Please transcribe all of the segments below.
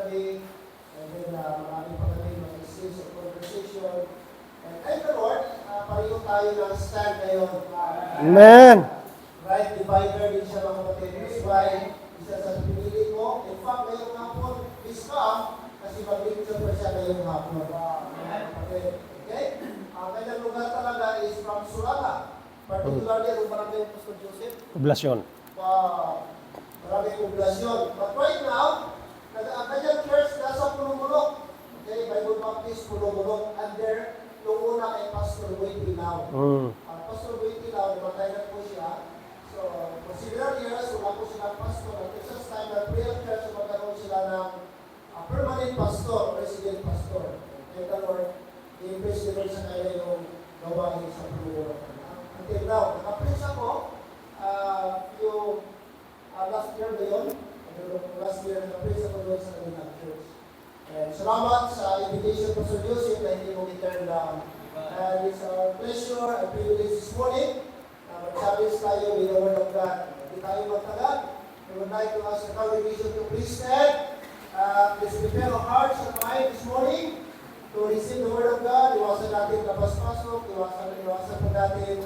personally, and then marami pa kami mga series of conversation. And thank the Lord, pareho tayo ng stand ngayon. Amen. Right divider din siya mga kapatid. That's why, isa sa pinili ko. In fact, ngayong hapon, is come, kasi mag-lecture pa siya ngayong hapon. Okay? Ang kanyang lugar talaga is from Surala. Particularly, ang barangay Pastor Joseph. Poblasyon. Maraming poblasyon. But right now, ang kanyang church nasa Pulumulok. Okay, Bible Baptist Pulumulok. And there, yung una kay Pastor Boy Tinaw. Pastor Boy Tinaw, namatay na po siya. So, for several years, wala po silang pastor. At this time, na prayer church, magkaroon sila ng permanent pastor, resident pastor. Thank the Lord, i-impress the Lord sa kanya yung gawain sa Pulumulok. Until now, nakapreach ako, yung last year ba yun? Last year, nakapreach ako doon sa kanilang church. And salamat sa invitation po sa Joseph na hindi mo i-turn down. And it's a pleasure and privilege this morning na mag-challenge tayo with the Word of God. Hindi tayo magtagal. We would like to ask the congregation to please stand. Please prepare our hearts and mind this morning to receive the Word of God. Iwasan natin labas-pasok, iwasan po natin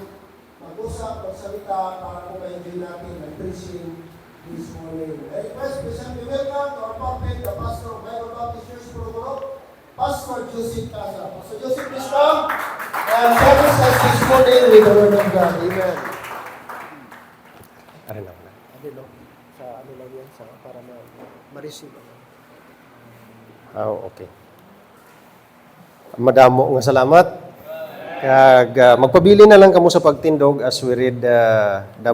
mag-usap, magsalita para po ma-enjoy natin ang preaching this morning. I request President welcome to our pulpit, the pastor of Bible Baptist Church Pulumulok, Pastor Joseph Casa. Pastor Joseph, please come and service us this morning with the Word of God. Amen. Ano na? Ano sa ano lang yan, para ma-receive. Okay. Madamo nga salamat. Kag magpabili na lang kamo sa pagtindog as we read the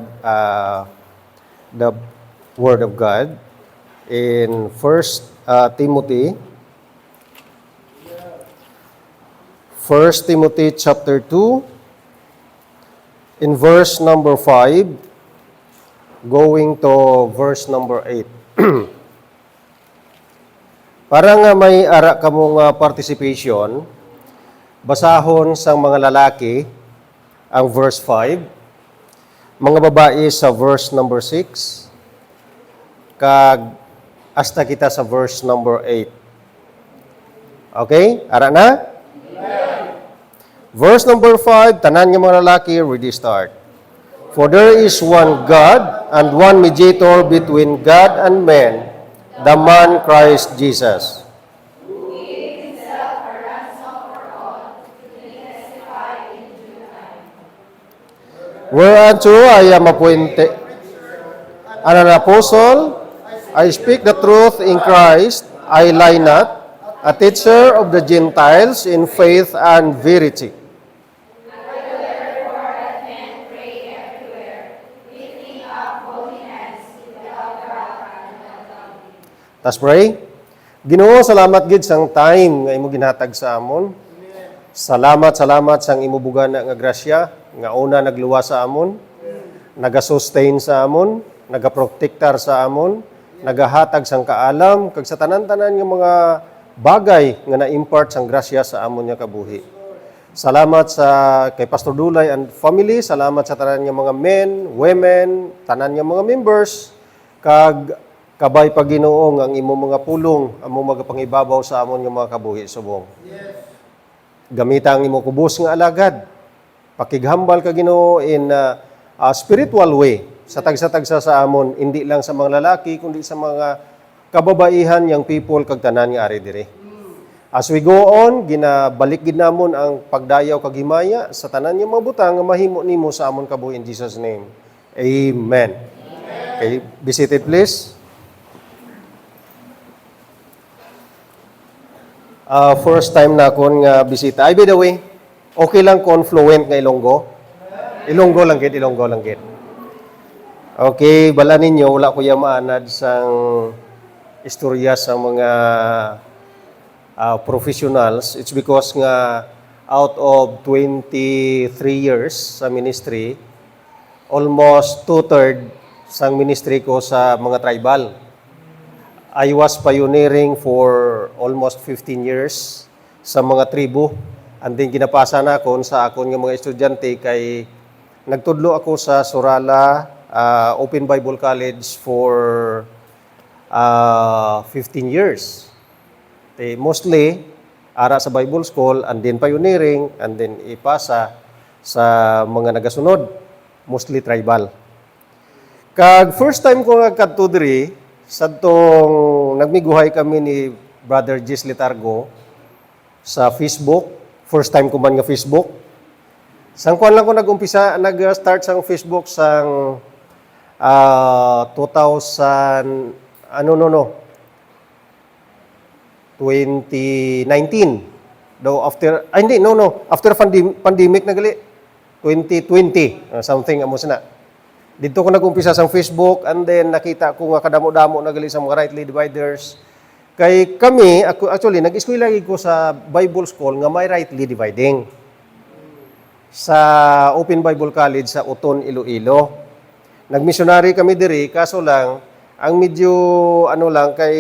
Word of God in 1 Timothy. 1 Timothy chapter 2 in verse number 5 going to verse number 8. Para nga may ara kamong participation, basahon sa mga lalaki ang verse 5, mga babae sa verse number 6, kag hasta kita sa verse number 8. Okay? Ara na? Verse number 5, tanan nga mga lalaki, ready start. For there is one God and one mediator between God and men, the man Christ Jesus. Whereunto I am appointed an apostle, I speak the truth in Christ, I lie not, a teacher of the Gentiles in faith and verity. Let's pray. Ginoo, salamat gid sang time nga imo ginhatag sa amon. Salamat sang imo bugan nga grasya nga una nagluwas sa amon, naga-sustain sa amon, naga-protectar sa amon, nagahatag sang kaalam kag sa tanan-tanan nga mga bagay nga na-impart sang grasya sa amon nga kabuhi. Salamat sa kay Pastor Dulay and family, salamat sa tanan nga mga men, women, tanan nga mga members kag kabay pa Ginoo ang imo mga pulong, amo magapangibabaw sa amon nga mga kabuhi subong. Yes. Gamita ang imo kubos nga alagad. Pakighambal ka Ginoo in a spiritual way sa tagsa-tagsa sa amon, hindi lang sa mga lalaki kundi sa mga kababaihan yang people kag tanan nga ari diri. As we go on, ginabalik gid namon ang pagdayaw kag himaya sa tanan nga mga butang nga mahimo nimo sa amon kabuhi in Jesus name. Amen. Okay, be seated please. First time na akong bisita. Ay, by the way, okay lang kung fluent nga Ilonggo? Ilonggo lang gid. Okay, bala ninyo, wala ko maanad sang istorya sa mga professionals. It's because nga out of 23 years sa ministry, almost 2/3 sang ministry ko sa mga tribal. I was pioneering for almost 15 years sa mga tribo. And then ginapasa na akon sa akon nga mga estudyante kay nagtudlo ako sa Surala Open Bible College for 15 years. Mostly, ara sa Bible School, and then pioneering, and then ipasa sa mga nagasunod, mostly tribal. Kag first time ko nga kadto diri, sadtong nagmiguhay kami ni Brother Jis Letargo sa Facebook. First time ko man nga Facebook. Sang kuan lang ko nag-start sang Facebook sang 2019. After pandemic na gali. 2020, something amo sana. Dito ko nag-umpisa sa Facebook, and then nakita ko nga kadamo-damo na gali sa mga rightly dividers. Kay kami, actually, nag-eskwela ko sa Bible School nga may rightly dividing sa Open Bible College sa Uton, Iloilo. Nag-missionary kami diri, kaso lang, ang medyo, kay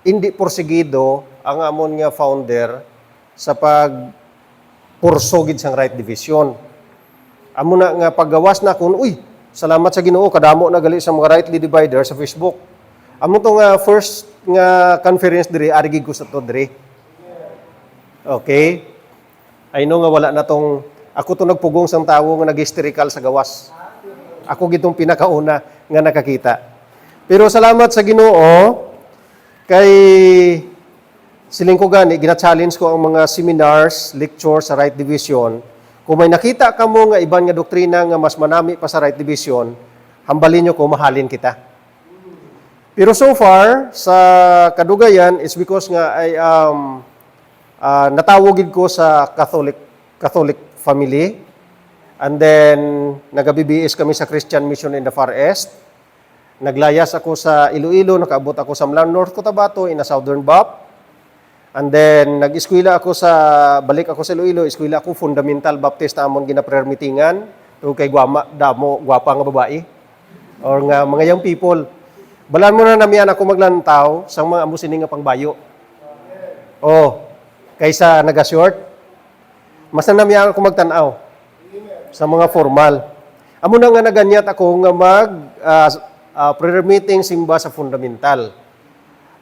hindi porsigido ang amon nga founder sa pagpursogid sang right division. Amo na nga paggawas na kun, salamat sa Ginoo, kadamo na gali sa mga rightly divider sa Facebook. Amo to nga first nga conference diri, arigig ko sa to diri. Okay? I know nga wala na tong, ako to nagpugong sang tawo nga nag-hysterical sa gawas. Ako gitong pinakauna nga nakakita. Pero salamat sa Ginoo, kay siling ko gani, gina-challenge ko ang mga seminars, lectures sa right division. Kung may nakita ka mo nga iban nga doktrina nga mas manami pa sa right division, hambalin nyo ko, mahalin kita. Pero so far, sa kadugayan, it's because nga ay natawagid ko sa Catholic family. And then, nag-BBS kami sa Christian Mission in the Far East. Naglayas ako sa Iloilo, nakaabot ako sa Mlang North Cotabato in a Southern Bap. And then, nag-eskwela ako balik ako sa Iloilo, eskwela ako Fundamental Baptist amon gina-prayer meetingan. So, kay gwapa nga babae. Or nga, mga young people. Balan mo na namiyan ako maglantaw sa mga amusining nga pangbayo. Kaysa nag-short. Mas na namiyan ako magtanaw sa mga formal. Amo na nga naganyat ako nga prayer meeting simba sa fundamental.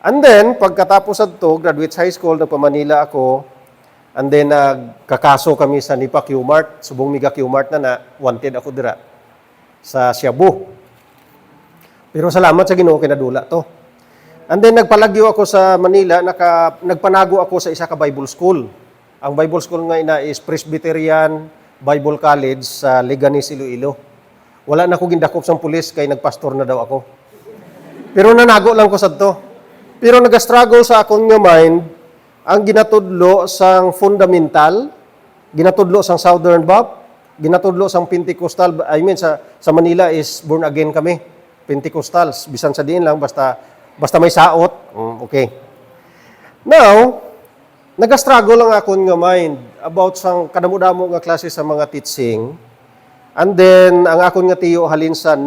And then, pagkatapos adto, graduate high school, nagpa-Manila ako, and then nagkakaso kami sa Nipa Q-Mart, subong Miga Q-Mart na wanted ako dira sa Cebu. Pero salamat sa Ginoo kinadula to. And then nagpalagyo ako sa Manila, nagpanago ako sa isa ka Bible school. Ang Bible school nga ina is Presbyterian Bible College sa Leganis, Iloilo. Wala na ko gindakop sang pulis kay nagpastor na daw ako. Pero nanago lang ko sadto. Pero nag-struggle sa akong nga mind ang ginatudlo sang fundamental, ginatudlo sang Southern Bap, ginatudlo sang Pentecostal. Sa Manila is born again kami. Pentecostals, bisan sa diin lang basta may saot. Okay. Now, nag-struggle lang akong nga mind about sang kadamo-damo nga klase sa mga teaching. And then, ang akon nga tiyo halin sa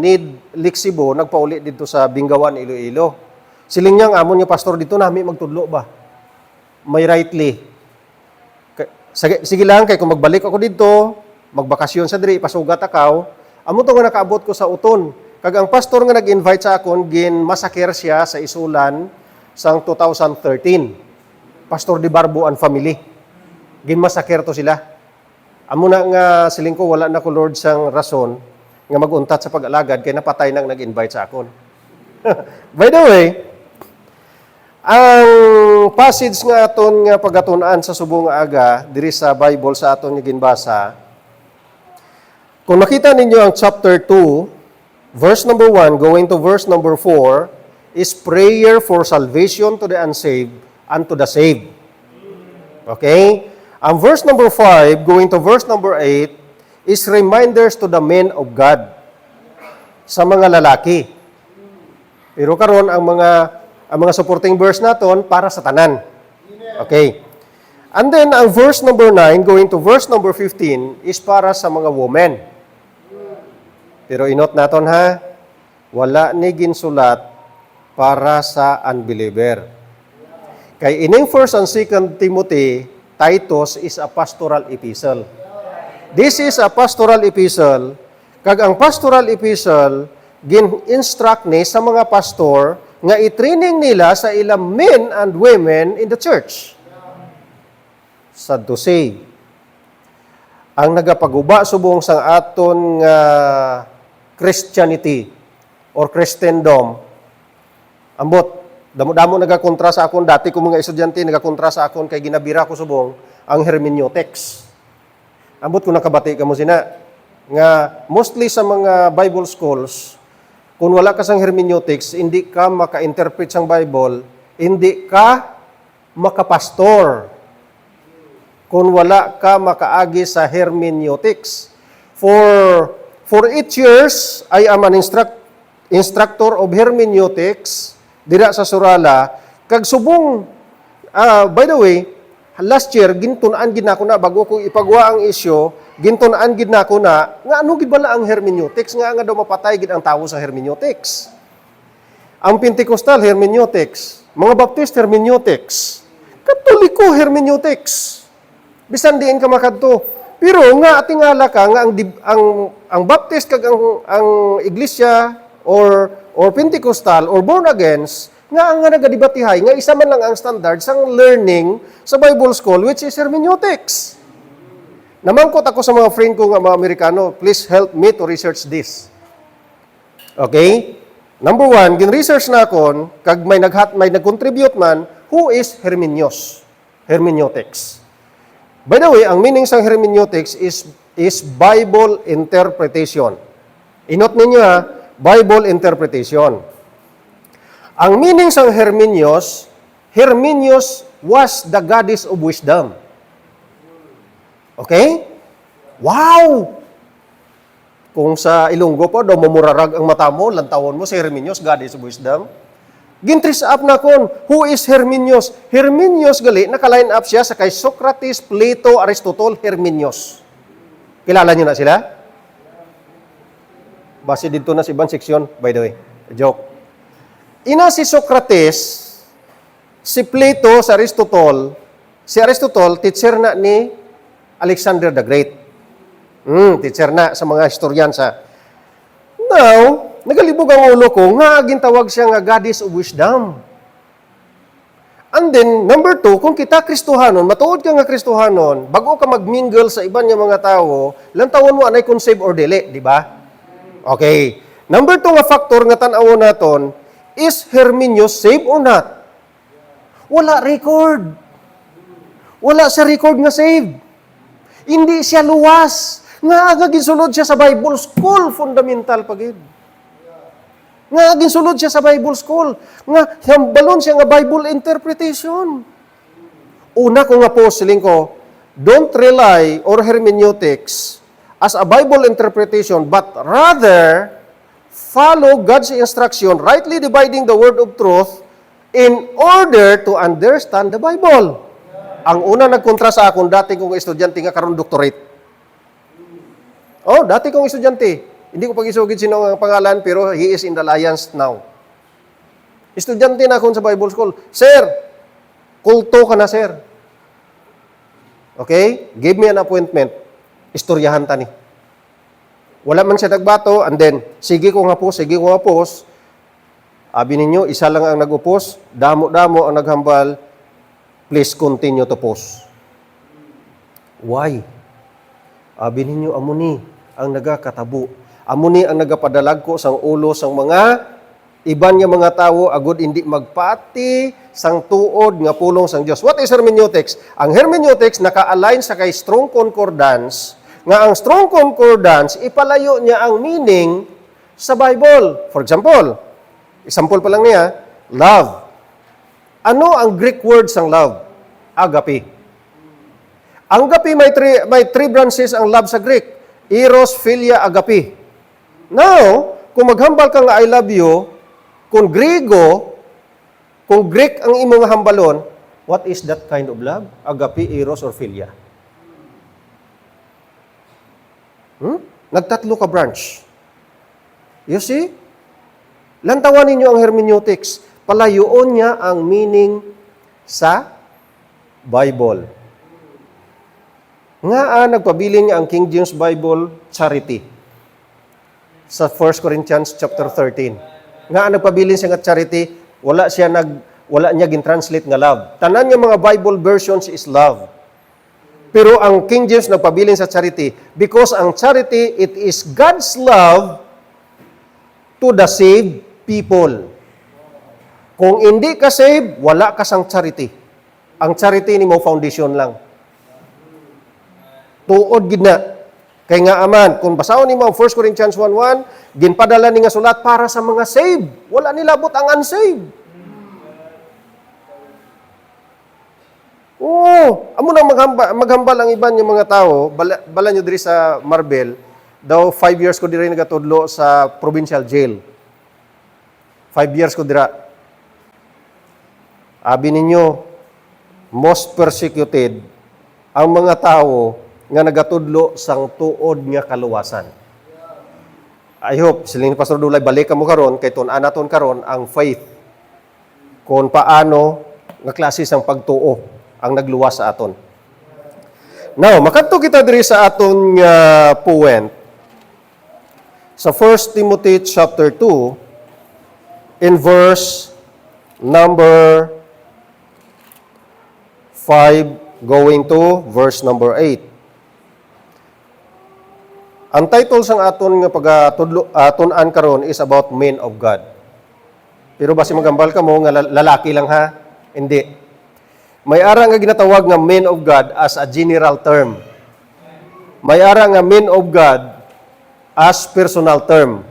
Lixibo, nagpauli dito sa Bingawan, Iloilo. Siling niyang amon nga pastor dito, nami magtudlo ba? May rightly. Sige lang, kay kung magbalik ako dito, magbakasyon sa diri, ipasugat akaw, amo to nga nakaabot ko sa Uton. Kag ang pastor nga nag-invite sa akon, masaker siya sa isulan sang 2013. Pastor Di Barbo and family. Masaker to sila. Amo na nga siling ko, wala na ko Lord sang rason nga maguntat sa pag-alagad kay napatay nang nag-invite sa akon. By the way, ang passage nga aton nga pagatunan sa subong nga aga diri sa Bible sa aton nga ginbasa, kung nakita ninyo ang chapter 2, verse number 1 going to verse number 4 is prayer for salvation to the unsaved and to the saved. Okay? Ang verse number 5, going to verse number 8, is reminders to the men of God sa mga lalaki. Pero karon ang mga supporting verse naton para sa tanan. Okay. And then ang verse number 9, going to verse number 15, is para sa mga women. Pero inot naton ha, wala ni ginsulat para sa unbeliever. Kay ining 1 and 2 Timothy, Titus is a pastoral epistle. This is a pastoral epistle. Kag ang pastoral epistle, gin-instruct ni sa mga pastor nga i-training nila sa ilang men and women in the church. Sad to say, ang nagapaguba subong sang aton nga Christianity or Christendom, ambot, damo-damo nagakontra sa akon, dati ko mga estudyante nagakontra sa akon kay ginabira ko subong ang hermeneutics. Ambot ko nakabati ka mo sina, nga mostly sa mga Bible schools, kung wala ka sang hermeneutics, hindi ka maka-interpret sang Bible, hindi ka makapastor. Kung wala ka makaagi sa hermeneutics. For 8 years, I am an instructor of hermeneutics dira sa Surala. Kag subong, by the way, last year, gintunaan gid nako na, bago ko ipagwa ang isyo, gintunaan gid nako na, nga ano gid bala ang hermeneutics, nga daw mapatay gid ang tawo sa hermeneutics. Ang Pentecostal, hermeneutics. Mga Baptist, hermeneutics. Katoliko, hermeneutics. Bisan diin ka makadto. Pero nga atingala ka nga ang Baptist kag ang iglesia or Pentecostal or born agains nga nagadebatihay nga isa man lang ang standard sang learning sa Bible school which is hermeneutics. Namangkot ako sa mga friend ko nga mga Amerikano, please help me to research this. Okay? Number 1, gin-research na akon kag may nag-contribute man who is hermeneutics. By the way, ang meaning sang hermeneutics is Bible interpretation. Inot ninyo Bible interpretation. Ang meaning sang Hermenius was the goddess of wisdom. Okay? Wow! Kung sa Ilonggo po, daw mamurarag ang mata mo, lantawon mo si Hermenius, goddess of wisdom. Gintris up na kon, who is Hermenius? Hermenius gali, naka-line up siya sa kay Socrates, Plato, Aristotle, Hermenius. Kilala niyo na sila? Base dito na sa ibang seksyon, by the way. Joke. Ina si Socrates, si Plato, si Aristotle, teacher na ni Alexander the Great. Teacher na sa mga historian sa. Now, nagalibog ang ulo ko, nga gintawag siya nga goddess of wisdom. And then, number 2, kung kita Kristohanon, matuod ka nga Kristohanon, bago ka magmingle sa iban nga mga tao, lantawon mo anay kung save or dili, di ba? Okay. Number 2 nga factor nga tan-awon naton, is Hermenius save or not? Wala record. Wala sa record nga save. Hindi siya luwas. Nga ginsulod siya sa Bible school, fundamental pagid. Nga ginsulod siya sa Bible school. Nga hambalon siya nga Bible interpretation. Una ko nga po, siling ko, don't rely or hermeneutics as a Bible interpretation, but rather follow God's instruction, rightly dividing the word of truth in order to understand the Bible. Ang una nagkontra sa akon, dati kong estudyante nga karon doctorate. Dati kong estudyante. Hindi ko pag-isugid sino ang pangalan, pero he is in the alliance now. Estudyante na akon sa Bible School. Sir, kulto ka na, sir. Okay? Give me an appointment. Istoryahan ta ni. Wala man siya nagbato, and then, sige ko nga pos. Abi ninyo, isa lang ang nag-upos, damo-damo ang naghambal, please continue to pos. Why? Abi ninyo, amuni ang nagakatabo. Amuni ang nagapadalagko sang ulo sang mga iban nga mga tawo agud hindi magpati sang tuod nga pulong sang Dios. What is hermeneutics? Ang hermeneutics naka-align sa kay strong concordance, nga ang strong concordance ipalayo niya ang meaning sa Bible. For example pa lang niya, love. Ano ang Greek word sang love? Agape. Ang agape may three branches ang love sa Greek. Eros, Philia, Agape. Now, kung maghambal ka nga I love you, kung Greek ang imong hambalon, what is that kind of love? Agape, Eros, or Philia? Nagtatlo ka branch. You see? Lantawan ninyo ang hermeneutics. Palayoon niya ang meaning sa Bible. Nagpabilin niya ang King James Bible, charity. Sa 1 Corinthians chapter 13. Nagpabilin siya nga charity, wala niya gin-translate nga love. Tanan nga mga Bible versions is love. Pero ang King James nagpabilin sa charity because ang charity, it is God's love to the saved people. Kung hindi ka saved, wala ka sang charity. Ang charity ni mo foundation lang. Tuod gid na. Kay nga aman, kung basahon nimo ang 1 Corinthians 1:1, ginpadala ni nga sulat para sa mga saved. Wala nilabot ang unsaved. Amo nang maghambal ang iban yung mga tao, bala nyo diri sa Marbel, daw 5 years ko diri nagatudlo sa provincial jail. 5 years ko dira. Abi ninyo, most persecuted ang mga tao nga nagatudlo sang tuod nga kaluwasan. I hope, siling ni Pastor Dulay, balik ka mo karon kay tun-anaton karon ang faith. Kung paano nga klase sang pagtuo ang nagluwas sa aton. Now, makadto kita diri sa aton point sa 1 Timothy chapter 2 in verse number 5 going to verse number 8. Ang title sang aton nga pagtun-an karon is about men of God. Pero basi magambal ka mo nga lalaki lang ha? Hindi. May ara nga ginatawag nga men of God as a general term. May ara nga men of God as personal term.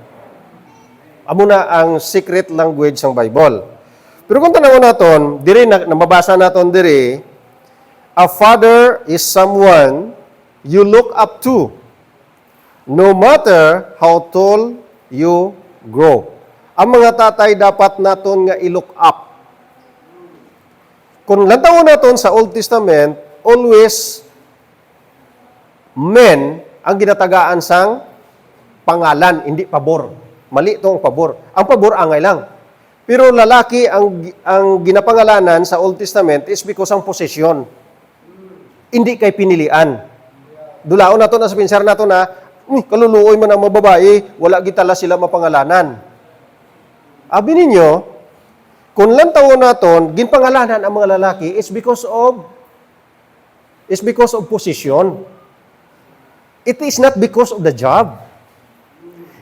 Amo na ang secret language sang Bible. Pero kung tanawon naton, diri na mabasa naton diri, a father is someone you look up to, no matter how tall you grow. Ang mga tatay dapat naton nga i-look up. Kung lantawon naton sa Old Testament, always men ang ginatagaan sang pangalan, hindi pabor. Mali itong pabor. Ang pabor angay lang. Pero lalaki ang ginapangalanan sa Old Testament is because ang posesyon. Hindi kay pinilian. Dulaon naton na sa pinsar naton na kaluluoy man ang mga babae, wala gitala sila mapangalanan. Abi ninyo, kung lantawon naton, ginpangalanan ang mga lalaki is because of position. It is not because of the job.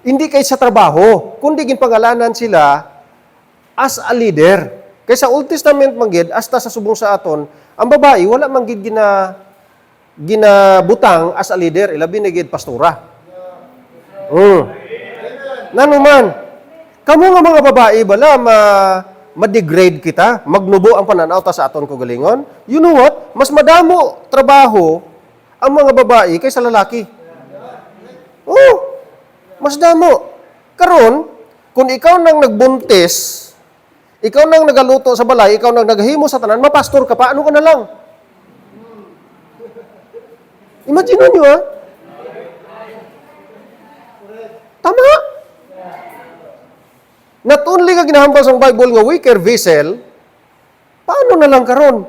Hindi kay sa trabaho, kundi ginpangalanan sila as a leader. Kay sa Old Testament manggid hasta sa subong sa aton, ang babae wala manggid ginabutang as a leader, ilabi na gid pastora. Nanuman, kamo nga mga babae bala ma-degrade kita, magnubo ang pananaw ta sa aton kagalingon. You know what? Mas madamo trabaho ang mga babae kaysa lalaki. Mas damo. Karon, kung ikaw nang nagbuntis, ikaw nang nagaluto sa balay, ikaw nang naghimo sa tanan, mapastor ka pa, ano ka na lang? Imagine nyo Tama. Not only ka ginahambal sa Bible nga weaker vessel, paano na lang karon?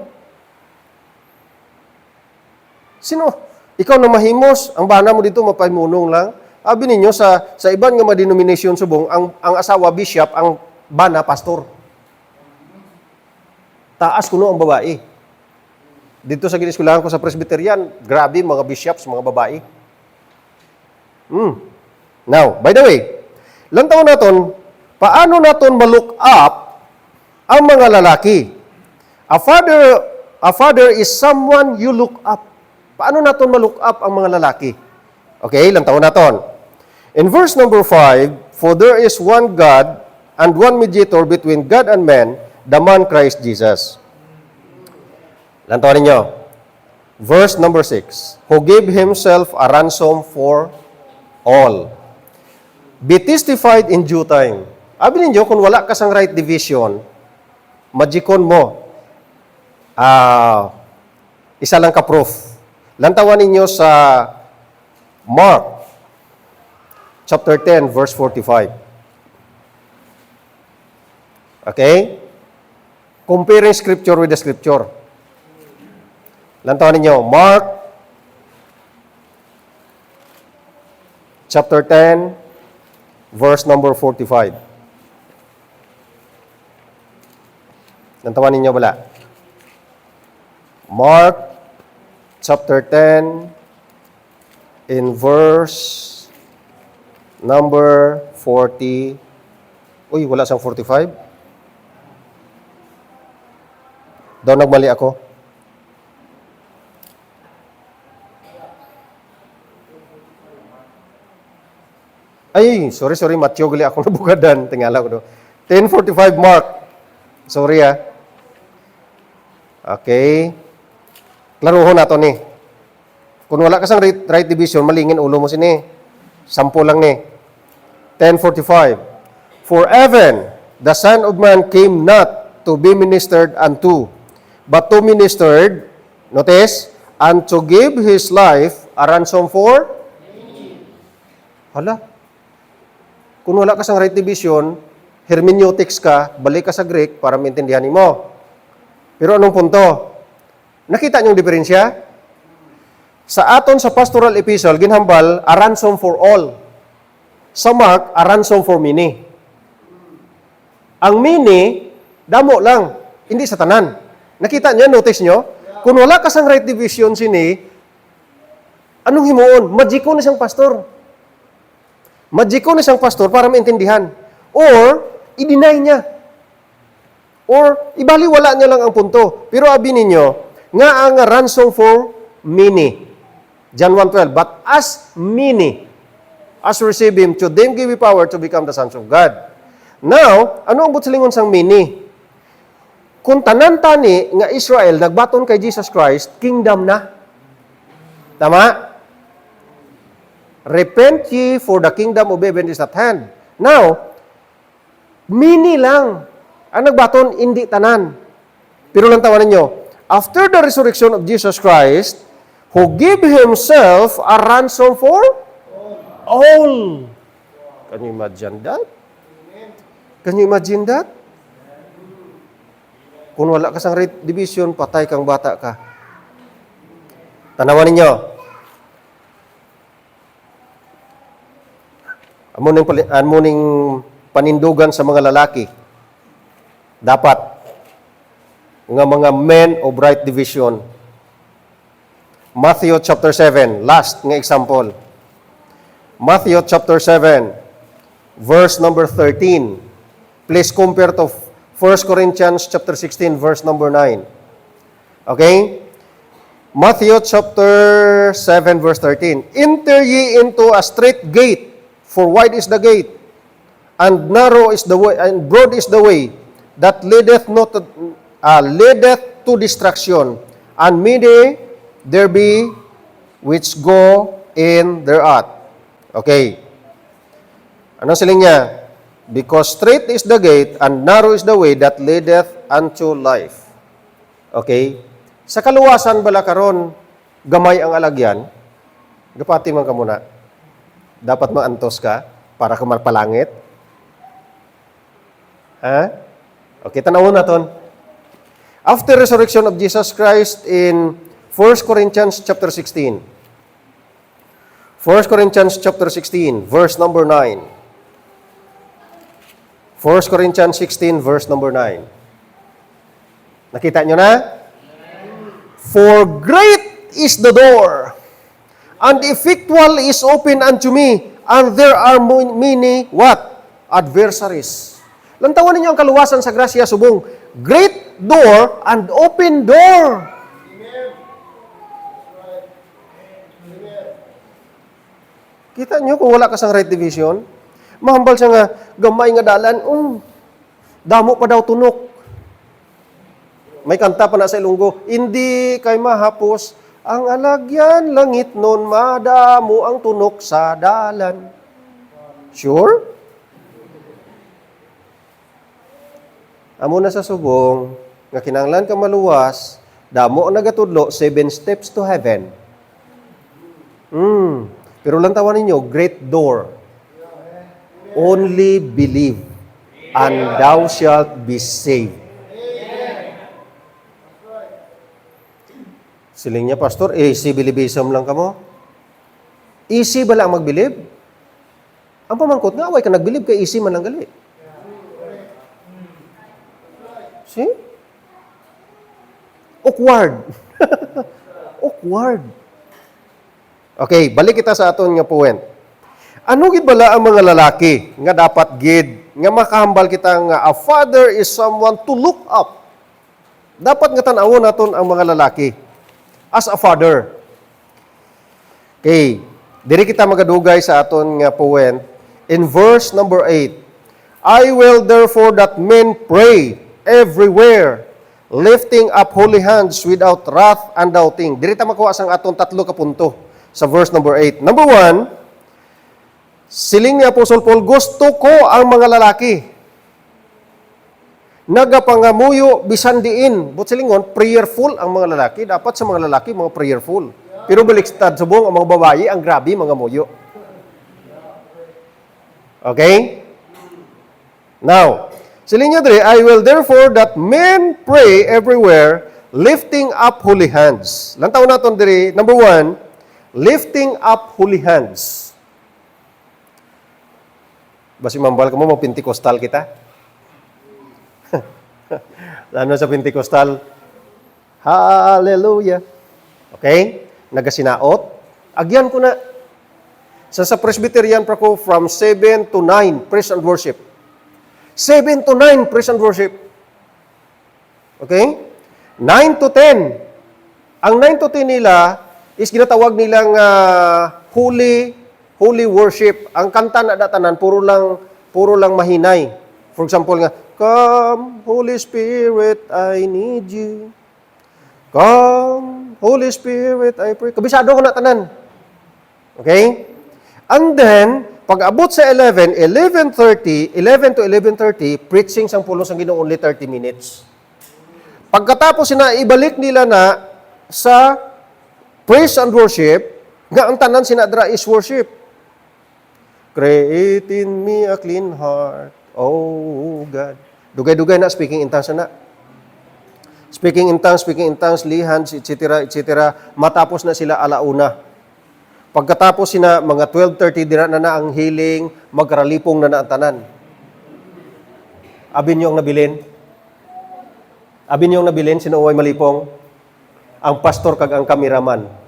Sino? Ikaw na mahimos, ang bana mo dito mapaymunong lang. Abi ninyo sa iban nga ma-denomination subong, ang asawa bishop, ang bana pastor. Taas kuno ang babae. Dito sa giniskwelahan ko sa Presbyterian, grabe mga bishops, mga babae. Now, by the way, lantaw naton, paano naton ma-look up ang mga lalaki? A father is someone you look up. Paano naton ma-look up ang mga lalaki? Okay, lantaw naton. In verse number 5, for there is one God and one mediator between God and man, the man Christ Jesus. Lantaw ninyo. Verse number 6, who gave himself a ransom for all. Be testified in due time. Abi ninyo, kung wala ka sang right division, magikon mo. Isa lang ka proof. Lantawan ninyo sa Mark chapter 10, verse 45. Okay? Comparing scripture with the scripture. Lantawan ninyo, Mark chapter 10, verse number 45. Nantawan ninyo bala? Mark chapter 10 in verse number 40. Uy, wala sang 45. Daw nagmali ako. Ay, sorry, Matthew, gali ako nabugadan. Tingala ko do. 10:45 Mark. Sorry Okay. Klaruhon nato ni. Kung wala ka sang right division, malingin ulo mo sini. 10 lang ni. 10:45. For even the Son of Man came not to be ministered unto, but to ministered, notice, and to give His life a ransom for? Hala. Kung wala ka sang right division, hermeneutics ka, balik ka sa Greek para maintindihan mo. Pero anong punto? Nakita niyong diferensya? Sa aton sa pastoral epistle, ginhambal, a ransom for all. Sa Mark, a ransom for many. Ang many, damo lang, hindi sa tanan. Nakita niyo, notice niyo? Kung wala ka sang right division sini, anong himuon? Magiko na siyang pastor. Magiko na siyang pastor para maintindihan. Or, i-deny niya. Or, ibaliwala niya lang ang punto. Pero abi ninyo, nga ang ransom for many. John 1:12, but as many as receive Him, to them give He power to become the sons of God. Now, ano ang butsalingon sang many? Kung tanan tani nga Israel nagbaton kay Jesus Christ, kingdom na. Tama? Repent ye, for the kingdom of heaven is at hand. Now, mini lang ang nagbaton, hindi tanan. Pero lang tawanan nyo, after the resurrection of Jesus Christ, who gave Himself a ransom for all. Can you imagine that? Can you imagine that? Kung wala ka sang right division, patay kang bata ka. Tanawan ninyo. Amuning panindugan sa mga lalaki. Dapat nga mga men of right division. Matthew chapter 7, last nga example. Matthew chapter 7, verse number 13. Please compare to 1 Corinthians chapter 16, verse number 9. Okay? Matthew chapter 7, verse 13. Enter ye into a straight gate, for wide is the gate, and narrow is the way, and broad is the way that leadeth to destruction, and many there be which go in thereat. Okay. Anong siling niya? Because straight is the gate, and narrow is the way that leadeth unto life. Okay. Sa kaluwasan bala karon, gamay ang alagyan. Gapati man ka muna. Dapat maantos ka para ka marpalangit. Ha? Okay, tanawon naton. After resurrection of Jesus Christ in 1 Corinthians chapter 16. 1 Corinthians chapter 16, verse number 9. 1 Corinthians 16, verse number 9. Nakita nyo na? For great is the door, and effectual is open unto me, and there are many, what? Adversaries. Lantawan ninyo ang kaluwasan sa grasya subong. Great door and open door. Kita nyo kung wala ka sang right division, mahambal siya nga, gamay nga dalan, damo pa daw tunok. May kanta pa na sa Ilonggo, hindi kay mahapos, ang alagyan langit nun, madamo ang tunok sa dalan. Sure? Amo na sa subong, nga kinanglan ka maluwas, damo ang nagatudlo, 7 steps to heaven. Pero lang tawan ninyo, great door. Only believe, and thou shalt be saved. Siling niya, Pastor, easy believism lang ka mo? Easy ba lang magbilib? Ang pamangkot nga, away ka nagbilib, kay easy man lang gali. See? Awkward. Awkward. Okay, balik kita sa aton nga point. Ano gid bala ang mga lalaki nga dapat gid nga makahambal kita nga a father is someone to look up. Dapat nga tan-awon naton ang mga lalaki as a father. Okay, diri kita magadugay sa aton nga point in verse number 8. I will therefore that men pray everywhere, lifting up holy hands without wrath and doubting. Diri ta makuha sang aton tatlo ka punto sa verse number 8. Number 1, siling ni Apostol Paul, gusto ko ang mga lalaki nagapangamuyo bisan diin. But silingon, prayerful ang mga lalaki. Dapat sa mga lalaki, mga prayerful. Pero baliktad subong ang mga babae, ang grabe mga muyo. Okay? Now, siling niya diri, I will therefore that men pray everywhere, lifting up holy hands. Lantaw naton diri, number 1, lifting up holy hands. Basi mambal ka mo, mag-Pentecostal kita. Ano sa Pentecostal? Hallelujah. Okay? Nagasinaot. Agyan ko na. Sa Presbyterian pa ko, from 7 to 9, praise and worship. 7 to 9, praise and worship. Okay? 9 to 10. Ang 9 to 10 nila is ginatawag nilang holy worship. Ang kanta na datanan puro lang mahinay. For example nga, Come, Holy Spirit, I need you. Come, Holy Spirit, I pray. Kabisado ko na tanan. Okay? And then, pag abot sa 11 to 11:30, preaching sang pulos ang Ginoo only 30 minutes. Pagkatapos sina ibalik nila na sa praise and worship, nga ang tanan sinadra is worship. Create in me a clean heart, oh God. Dugay-dugay na, speaking in tongues na. Speaking in tongues, lihans, etc., etc. Matapos na sila alauna. Pagkatapos sina mga 12:30 dira na ang healing, magkaralipong na ang tanan. Abin niyo ang nabilin, sino uway malipong? Ang pastor kag ang kameraman.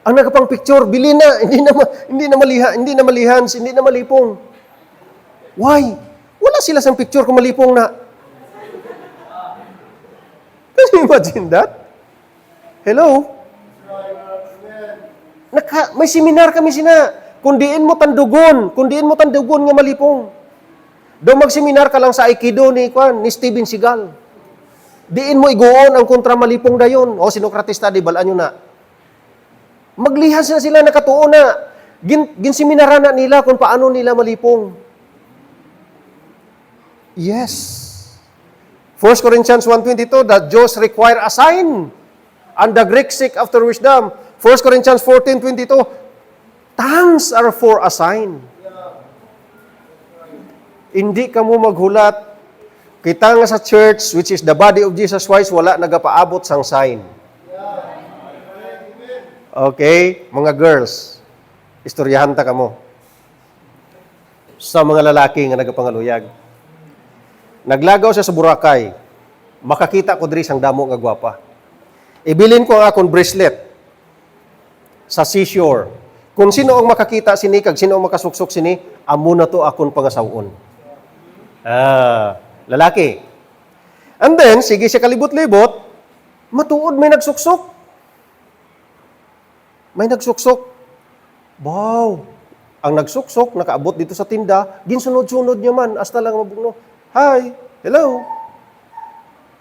Ang nagapang picture, bilhin na, hindi na malihans, hindi na malipong. Why? Wala sila sa picture kung malipong na. Can you imagine that? Hello? May seminar kami sina. Kung diin mo tandugon nga malipong. Daw magseminar ka lang sa Aikido ni Steven Seagal. Diin mo iguon ang kontra malipong dayon. O sinokratista, di balaan nyo na. Maglihas na sila, nakatuon na. Ginseminaran na nila kung paano nila malipong. Yes. 1 Corinthians 1:22, that Jews require a sign, and the Greeks seek after wisdom. 1 Corinthians 14:22, tongues are for a sign. Hindi ka mo maghulat. Kita nga sa church, which is the body of Jesus Christ, wala nagapaabot sang sign. Okay, mga girls, istoryahan ta kamo. Sa mga lalaki nga nagapangaluyag. Naglagaw siya sa Boracay. Makakita ko diri sang damo nga gwapa. Ibilin ko ang akong bracelet sa seashore. Kung sino ang makakita sini kag sino ang makasuksok sini, amo na to akong pangasawon. Lalaki. And then, sige siya kalibot-libot, matuod may nagsuksok. May nagsuksok. Wow! Ang nagsuksok, nakaabot dito sa tinda, ginsunod-sunod niya man, hasta lang mabugno. Hi! Hello!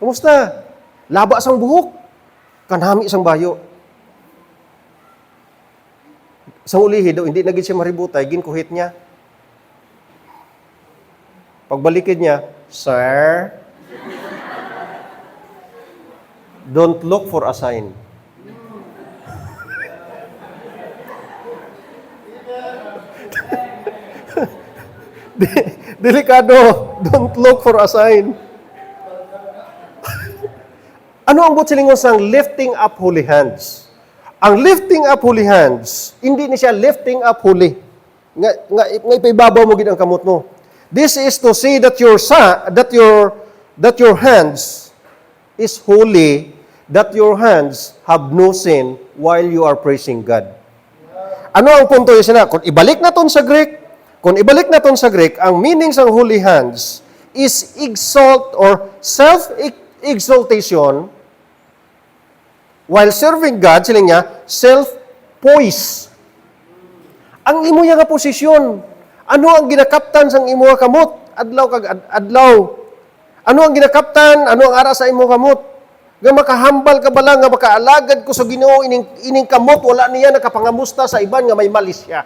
Kumusta? Laba sang buhok. Kanami sang bayo. Sang ulihi daw, hindi na siya maributay, ginkuhit niya. Pagbalikid niya, Sir, don't look for a sign. Delikado, don't look for a sign. Ano ang butsilingon sang lifting up holy hands? Ang lifting up holy hands, hindi ni siya lifting up holy. Nga ipaibabaw mo gid ang kamot mo. This is to say that your hands is holy, that your hands have no sin while you are praising God. Ano ang punto yun na? Kung ibalik naton sa Greek, ang meaning ng holy hands is exalt or self-exaltation while serving God, siling niya, self-poise. Ang imo nga posisyon, ano ang ginakaptan sang imo nga kamot? Adlaw kag adlaw. Ano ang ginakaptan? Ano ang ara sa imo kamot? Nga makahambal ka bala, nga makaalagad ko sa Ginoo ining kamot, wala niya nakapangamusta sa iban nga may malis siya.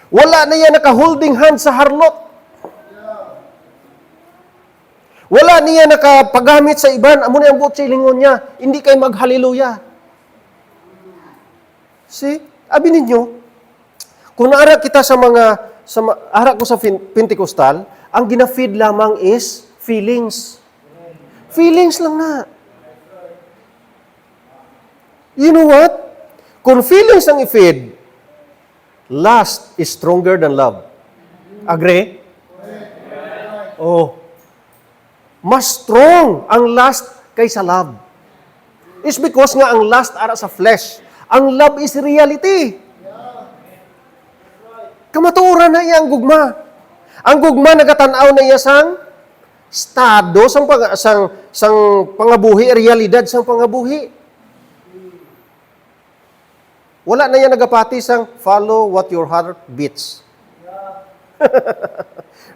Wala na yan naka-holding hand sa harlot. Wala niya nakapagamit sa iban. Amo na yung buot sa ilingon niya. Hindi kayo mag-hallelujah. See? Abi ninyo, kung naara kita ara ko sa Pentecostal, ang gina-feed lamang is feelings. Feelings lang na. You know what? Kung feelings ang i-feed, lust is stronger than love. Agree? Oh. Mas strong ang lust kaysa love. It's because nga ang lust ara sa flesh. Ang love is reality. Kamatuoran na iya ang gugma. Ang gugma nagatanaw na iya sang estado sang pangabuhi, realidad sang pangabuhi. Wala na yan nagapati sang follow what your heart beats.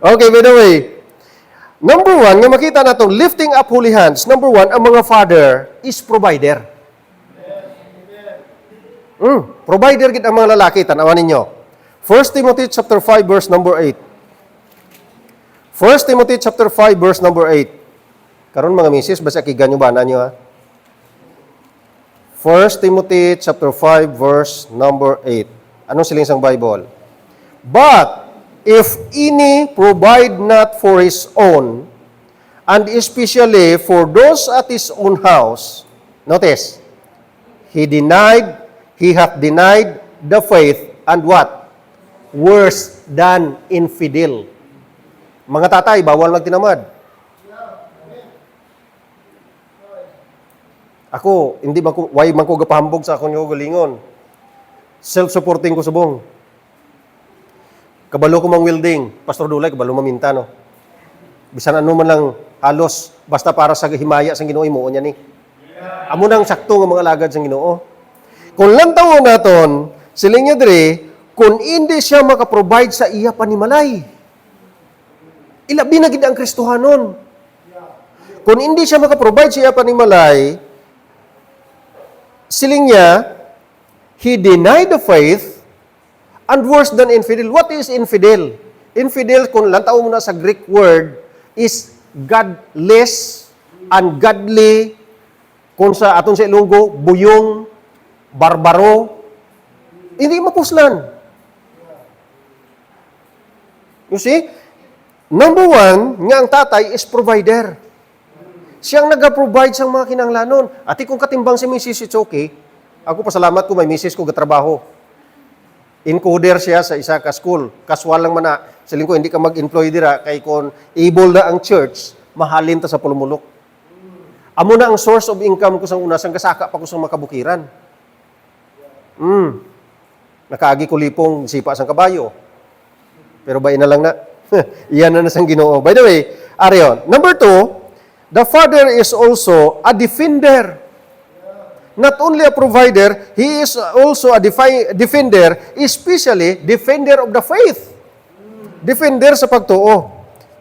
Okay, by the way, number one, nga makita na itong lifting up holy hands. Number one, ang mga father is provider. Provider gid ang mga lalaki, tanawan ninyo. 1 Timothy chapter 5 verse number 8. 1 Timothy chapter 5 verse number 8. Karon mga misis, basta kiganyo ba na nyo ha? 1 Timothy chapter 5 verse number 8. Anong siling sang Bible? But if any provide not for his own, and especially for those at his own house, notice, he hath denied the faith, and what? Worse than infidel. Mga tatay, bawal magtinamad. Ako, hindi man ko, why man ko gapahambog sa akong galingon. Self-supporting ko subong. Kabalo ko mang welding. Pastor Dulay, kabalo maminta, no? Bisan ano man lang halos, basta para sa himaya sa Ginoo, imuon niya ni. Amo nang sakto ng mga alagad sa Ginoo. Kung lantaw naton, siling niya dire, kung hindi siya makaprovide sa iya panimalay, ilabi na gid ang Kristohanon. Kung hindi siya makaprovide sa iya panimalay, siling niya, he denied the faith, and worse than infidel. What is infidel? Infidel, kung lantaw mo na sa Greek word, is godless, ungodly, kung sa aton sa Ilonggo, buyong, barbaro, hindi mapuslan. You see? Number one, nga ang tatay is provider. Siyang nag-provide sa mga kinanglanon. At kung katimbang si Mrs. it's okay. Ako pasalamat ko may Mrs. ko gatrabaho. Encoder siya sa isa ka school. Kaswal lang man na. Siling ko, hindi ka mag-employ dira. Kay kung able na ang church, mahalin ta sa pulumulok. Amo na ang source of income ko sa una. Sang kasaka pa ko sa makabukiran. Nakaagi ko lipong sipa sang kabayo. Pero bain na lang na. Iyan na sang Ginoo. By the way, Arion, number 2, the father is also a defender. Not only a provider, he is also a defender, especially defender of the faith. Defender sa pagtuo.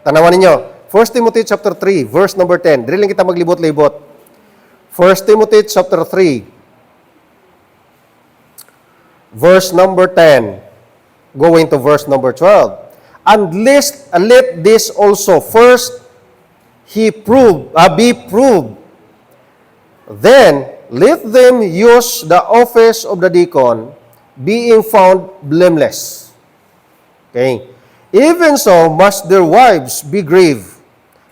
Tanawan ninyo, 1 Timothy chapter 3, verse number 10. Dili lang kita maglibot-libot. 1 Timothy chapter 3, verse number 10, going to verse number 12. And let this also first be proved. Then let them use the office of the deacon, being found blameless. Okay. Even so must their wives be grave,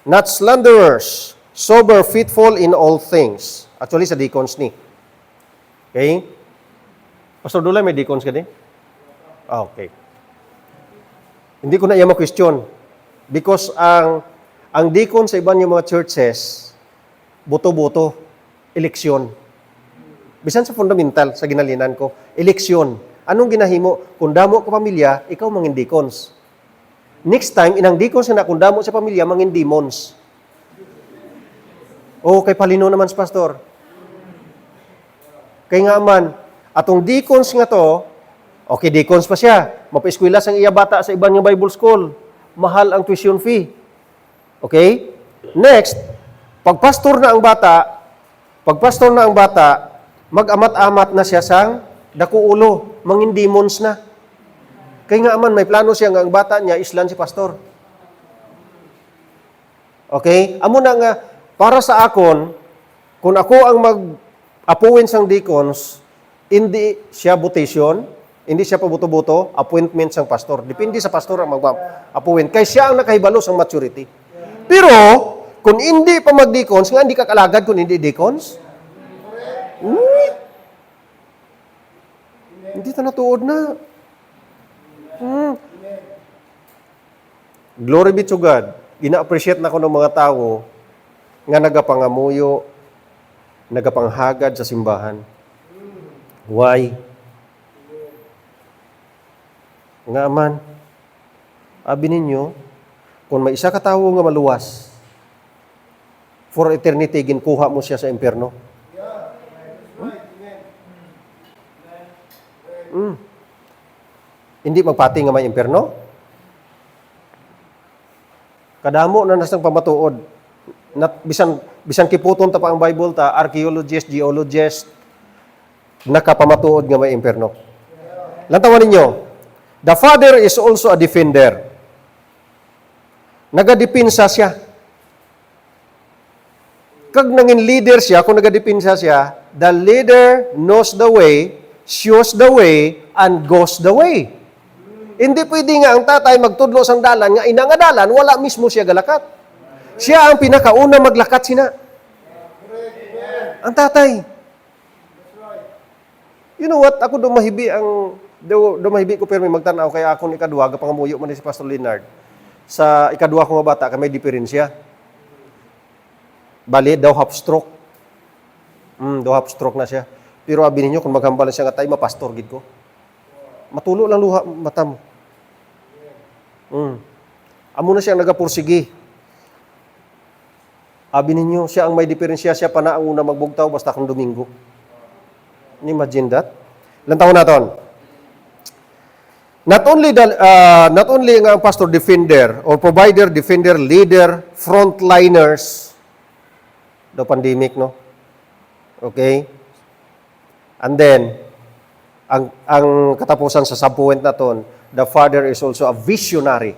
not slanderers, sober, faithful in all things. Actually, sa deacons ni. Okay. Pastor Dula, may deacons ka din? Okay. Hindi ko na iya ma-question. Because ang deacon sa ibang yung mga churches, boto-boto, eleksyon. Bisan sa fundamental, sa ginalinan ko, eleksyon. Anong ginahimo? Kung damo ka pamilya, ikaw mangin deacons. Next time, inang deacons na kung damo sa pamilya, mangin demons. Kay palino naman sa pastor. Kay nga man, atong deacons nga to, okay, deacons pa siya. Mapaeskwela sang iya bata sa ibang nga Bible school. Mahal ang tuition fee. Okay? Next, pagpastor na ang bata, mag-amat-amat na siya sang dakuulo, mangin demons na. Kaya nga man, may plano siya nga ang bata niya, islan si pastor. Okay? Amo na nga, para sa akon, kung ako ang mag-apuwin sang deacons, hindi siya votation, hindi siya pabuto-buto, appointment sang pastor. Depende sa pastor ang mag-apuwin. Kaya siya ang nakahibalo sang maturity. Pero, kung hindi pa mag-deacons, nga hindi ka kalagad kung hindi deacons, hindi ta natuod na. Glory be to God. Ina-appreciate na ko ng mga tao nga nagapangamuyo, nagapanghagad sa simbahan. Why? Nga man, abi ninyo, kung may isa ka tawo nga maluwas, for eternity, ginkuha mo siya sa impyerno. Hindi magpati nga may impyerno? Kadamo na nasang pamatuod. Bisan kiputon ta pa ang Bible ta, archaeologist, geologist, nakapamatuod nga may impyerno. Lantawan ninyo, the Father is also a defender. Nagadipinsa siya. Kag nangin leader siya, kung nagadipinsa siya, the leader knows the way, shows the way, and goes the way. Hindi pwede nga ang tatay magtudlo sang dalan, nga ina nga dalan, wala mismo siya galakat. Siya ang pinakauna maglakat sina. Ang tatay. You know what? Ako dumahibi ko pero may magtanaw, kaya ako ni ikadua, gapangamuyo man si Pastor Leonard. Sa ikadua ko nga bata, kami diferensya. Bali, daw half stroke. Daw half stroke na siya. Pero abi ninyo, kung maghambal siya nga tayo, mapastor gid ko. Matulo lang luha mata mo. Amo na siya nagapursigi. Abi ninyo, siya ang may diferensya, siya pa na ang una magbugtaw basta kung Domingo. Imagine that. Ilang taon naton? Not only nga ang pastor defender or provider, defender, leader, frontliners, the pandemic, no? Okay? And then, ang katapusan sa subpoint na ton, the Father is also a visionary.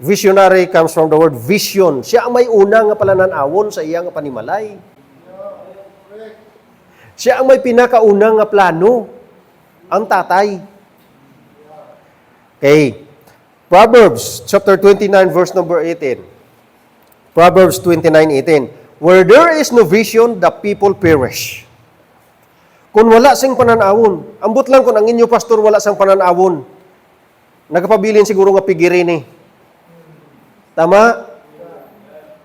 Visionary comes from the word vision. Siya ang may una nga palananawon sa iyang panimalay. Siya ang may pinakauna nga plano. Ang tatay. Okay. Proverbs chapter 29 verse number 18. Proverbs 29:18. Where there is no vision, the people perish. Kung wala sing pananawon, ambot lang kung ang inyo pastor wala sang pananawon. Nagapabilin siguro nga pigirin eh. Tama?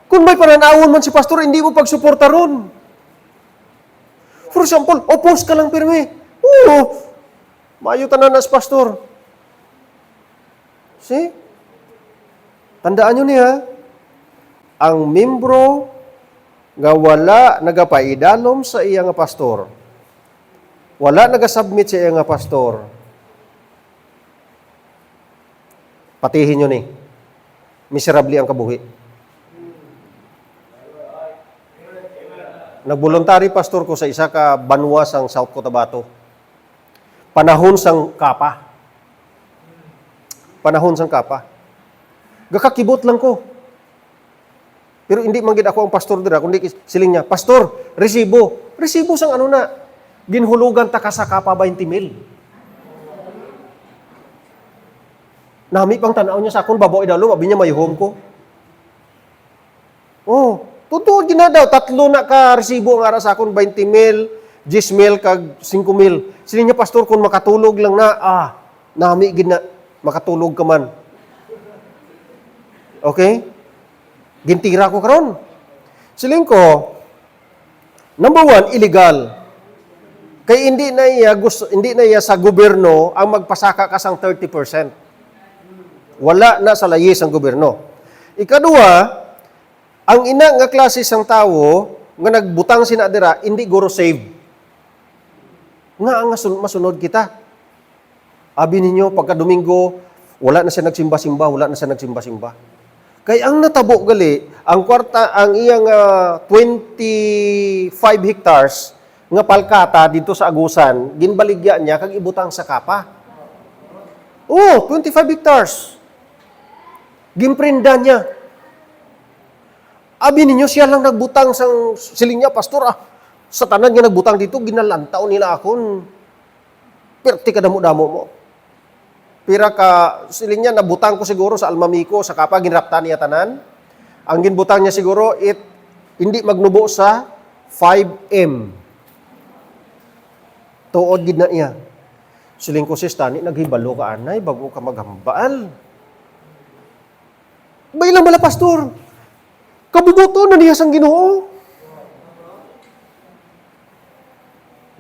Kung may pananawon man si pastor, hindi mo pagsuporta ron. For example, oppose ka lang pirmi. Oo, maayo tanan as pastor. See? Tandaan nyo niya, ang membro nga wala nagapaidalom sa iya nga pastor, wala nagasubmit sa iya nga pastor, patihin nyo ni. Miserably ang kabuhi. Nagvoluntary pastor ko sa isa ka banwa sang South Cotabato. Panahon sang kapa. Panahon sang kapa. Gakakibot lang ko. Pero hindi man gid ako ang pastor dira, kundi siling niya, "Pastor, resibo." Resibo sang ano na? Ginhulugan ta ka sa kapa 20,000. Nami pang tanaw niya sa akon, babaw idalo, abi niya mayhom ko. Oh, totoo ginadaw, 3 na ka resibo ang ara sa akon, 20,000, 10,000 kag 5,000. Siling niya, "Pastor, kung makatulog lang na, nami gid na." makatulog ka man. Okay? Gintira ko karon. Siling ko, number one, illegal. Kaya hindi na iya sa gobyerno ang magpasaka ka sang 30%. Wala na sa layis ang gobyerno. Ikadua, ang ina nga klase sang tawo nga nagbutang sinadira, hindi guro save. Nga ang masunod kita. Abi ninyo, pagka Domingo, wala na siya nagsimba-simba, wala na siya nagsimba-simba. Kaya ang natabo gali, ang iyang 25 hectares nga palkata dito sa Agusan, ginbaligya niya kag ibutang sa kapa. Oh, 25 hectares. Gimprinda niya. Abi ninyo, siya lang nagbutang sang siling niya, pastor, sa tanan nga nagbutang dito, ginalantaw nila akon. Perti ka damo-damo mo. Pira ka, siling niya, nabutang ko siguro sa almamiko, sa kapa, ginrapta niya tanan. Ang ginbutang niya siguro, hindi magnubo sa 5M. Tuod gid na niya. Siling ko sis tani, naghibalo ka anay, bago ka maghambal. Bailang bala, pastor. Kabubuto na niya sang Ginoo.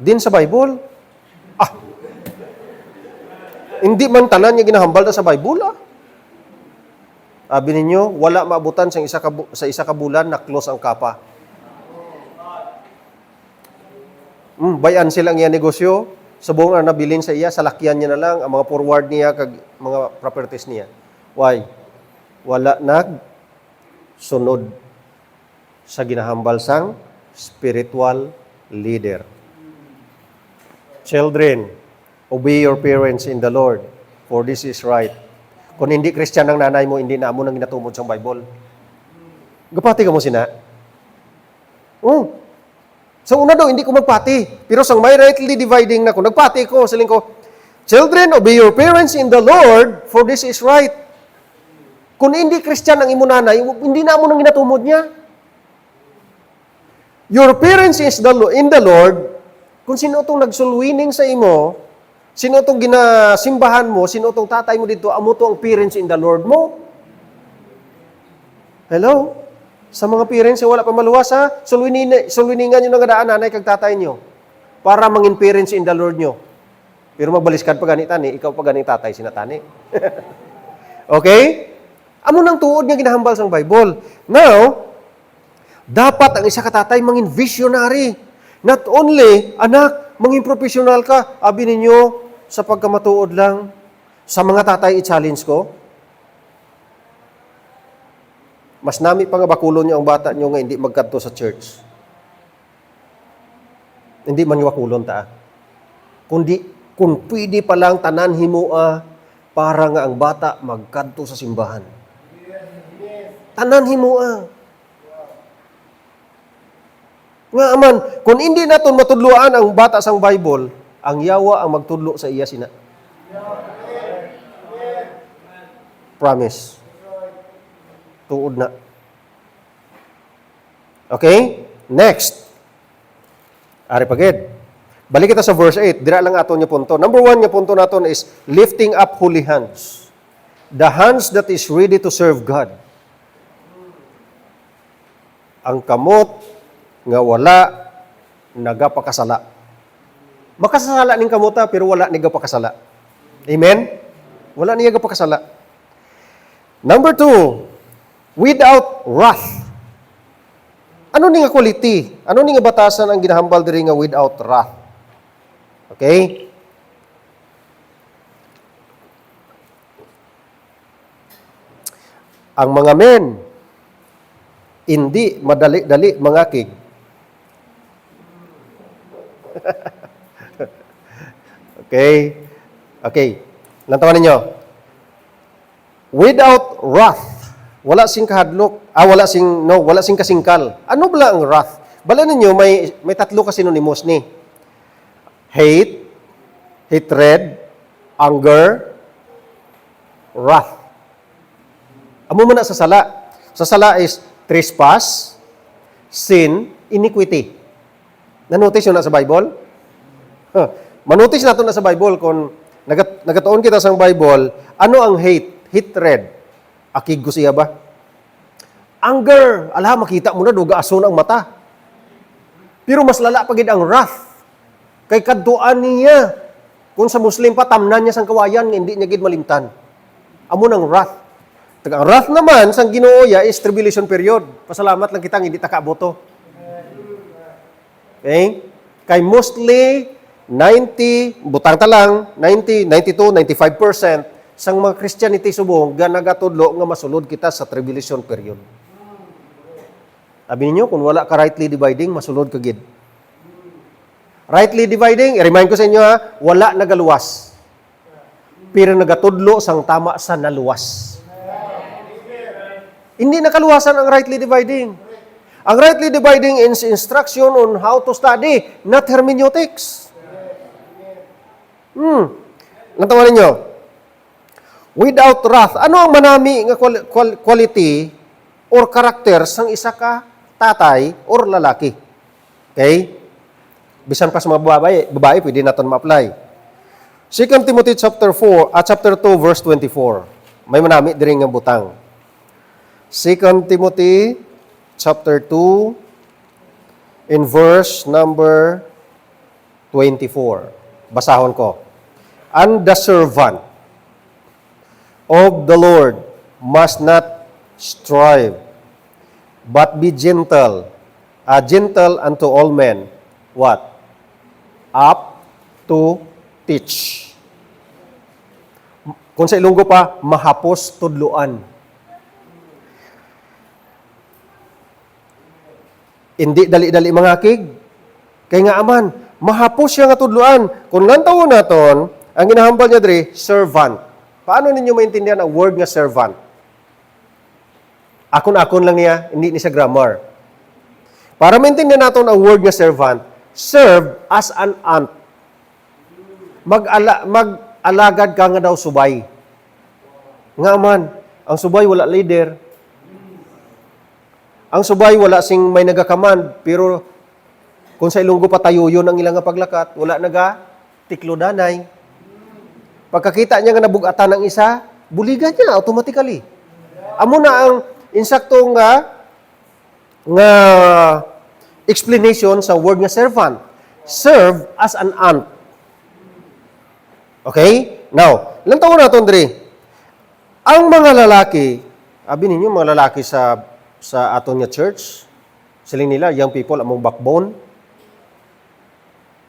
Din sa Bible. Hindi man tanan niya ginahambal na sa Bible. Sabi ninyo, wala maabutan sa isa ka bulan na close ang kapa. Bayan silang iya negosyo. Sa buong na nabilin sa iya, salakyan niya na lang ang mga forward niya kag mga properties niya. Why? Wala sunod sa ginahambal sang spiritual leader. Children, obey your parents in the Lord, for this is right. Kung hindi Christian ang nanay mo, hindi na mo nang ginatumod sa Bible. Gapati ka mo sina? So una daw, hindi ko magpati. Pero sang may rightly dividing na ko, nagpati ko, saling ko, children, obey your parents in the Lord, for this is right. Kung hindi Christian ang imo nanay, hindi na mo nang ginatumod niya. Your parents is in the Lord, kung sino itong nagsulwining sa imo, sino itong ginasimbahan mo, sino itong tatay mo dito, amo to ang parents in the Lord mo. Hello? Sa mga parents, wala pa maluwas ha? Sulwiningan nyo ng daan, nanay kag tatay nyo, para mangin parents in the Lord nyo. Pero magbaliskad pa ganit tani, ikaw pa ganit tatay sinatani. Okay? Amo nang tuod nga ginahambal sang Bible. Now, dapat ang isa ka tatay mangin visionary. Not only, anak, mangin professional ka, abi ninyo, sa pagkamatuod lang, sa mga tatay i-challenge ko, mas nami pa nga bakulon nyo ang bata nyo nga hindi magkadto sa church. Hindi man yung bakulon ta. Kung pwede pa lang tanan himua para nga ang bata magkadto sa simbahan. Tanan himua. Nga aman, kung hindi naton matudluan ang bata sang Bible, ang yawa ang magtudlo sa iya sina. Promise. Tuod na. Okay? Next. Ari pagid. Balik kita sa verse 8. Dira lang aton yung punto. Number 1 yung punto naton is lifting up holy hands. The hands that is ready to serve God. Ang kamot nga wala nagapakasala. Makasala ning kamuta pero wala nagapakasala. Amen? Wala niya nagapakasala. Number 2, without wrath. Ano ni nga quality? Ano ni nga batasan ang ginahambal diri nga without wrath? Okay? Ang mga men hindi madali-dali mangakig. Okay. Lantawan ninyo. Without wrath. Wala sing kahadlok. Wala sing kasingkal. Ano bala ang wrath? Bala ninyo, may tatlo ka synonymous ni. Hate, hatred, anger, wrath. Amo man na sa sala. Sa sala is trespass, sin, iniquity. Na-notice yun na sa Bible? Manotice natin na sa Bible kung nagatuon kita sa Bible, Ano ang hate? Hatred. Akig ko siya ba? Anger. Ala, makita mo na, duga aso ang mata. Pero mas lala pagid ang wrath. Kay kadtuan niya. Kung sa Muslim pa, tamnan niya sang kawayan, hindi niya gid malimtan. Amo ng wrath. Ang wrath naman, sang Ginoo ya is tribulation period. Pasalamat lang kitang hindi takaboto. Okay? Kay mostly, 90, butang talang, 90, 92, 95% sang mga Christianity subong, nagatudlo nga masulod kita sa tribulation period. Sabi ninyo, kung wala ka rightly dividing, masulod ka gid. Rightly dividing, i-remind ko sa inyo ha, wala nagaluwas. Pero nagatudlo sang tama sa naluwas. Hindi nakaluwasan ang rightly dividing. Ang rightly dividing is instruction on how to study, not hermeneutics. Natawa ninyo? Without wrath, ano ang manami nga quality or character sang isa ka tatay or lalaki? Okay? Bisan pa sa mga babae pwede natin ma-apply. 2 Timothy chapter 2 verse 24. May manami diri nga butang. 2 Timothy chapter 2 in verse number 24. Basahon ko. And the servant of the Lord must not strive, but be gentle, gentle unto all men. What? Up to teach. Kung sa Ilonggo pa, mahapos tudluan. Hindi dali-dali mangakig. Kaya nga aman, mahapos siya nga tudluan. Kung lantaw naton, ang ginahambal niya diri, servant. Paano ninyo maintindihan ang word nga servant? Akon-akon lang niya, hindi ni sa grammar. Para maintindihan natin ang word nga servant, serve as an ant. Mag-alagad ka nga daw subay. Nga man, ang subay wala leader. Ang subay wala sing may nagakamand, pero kung sa Ilonggo pa tayo yun ang ilang nga paglakat, wala naga tiklodanay. Pagkakita niya nga nabugatan ng isa, buligan niya automatically. Amo na ang insaktong nga explanation sa word nga servant. Serve as an ant. Okay? Now, ilang taon natin, Dre? Ang mga lalaki, abi ninyo, mga lalaki sa aton nga church, siling nila, young people, among backbone.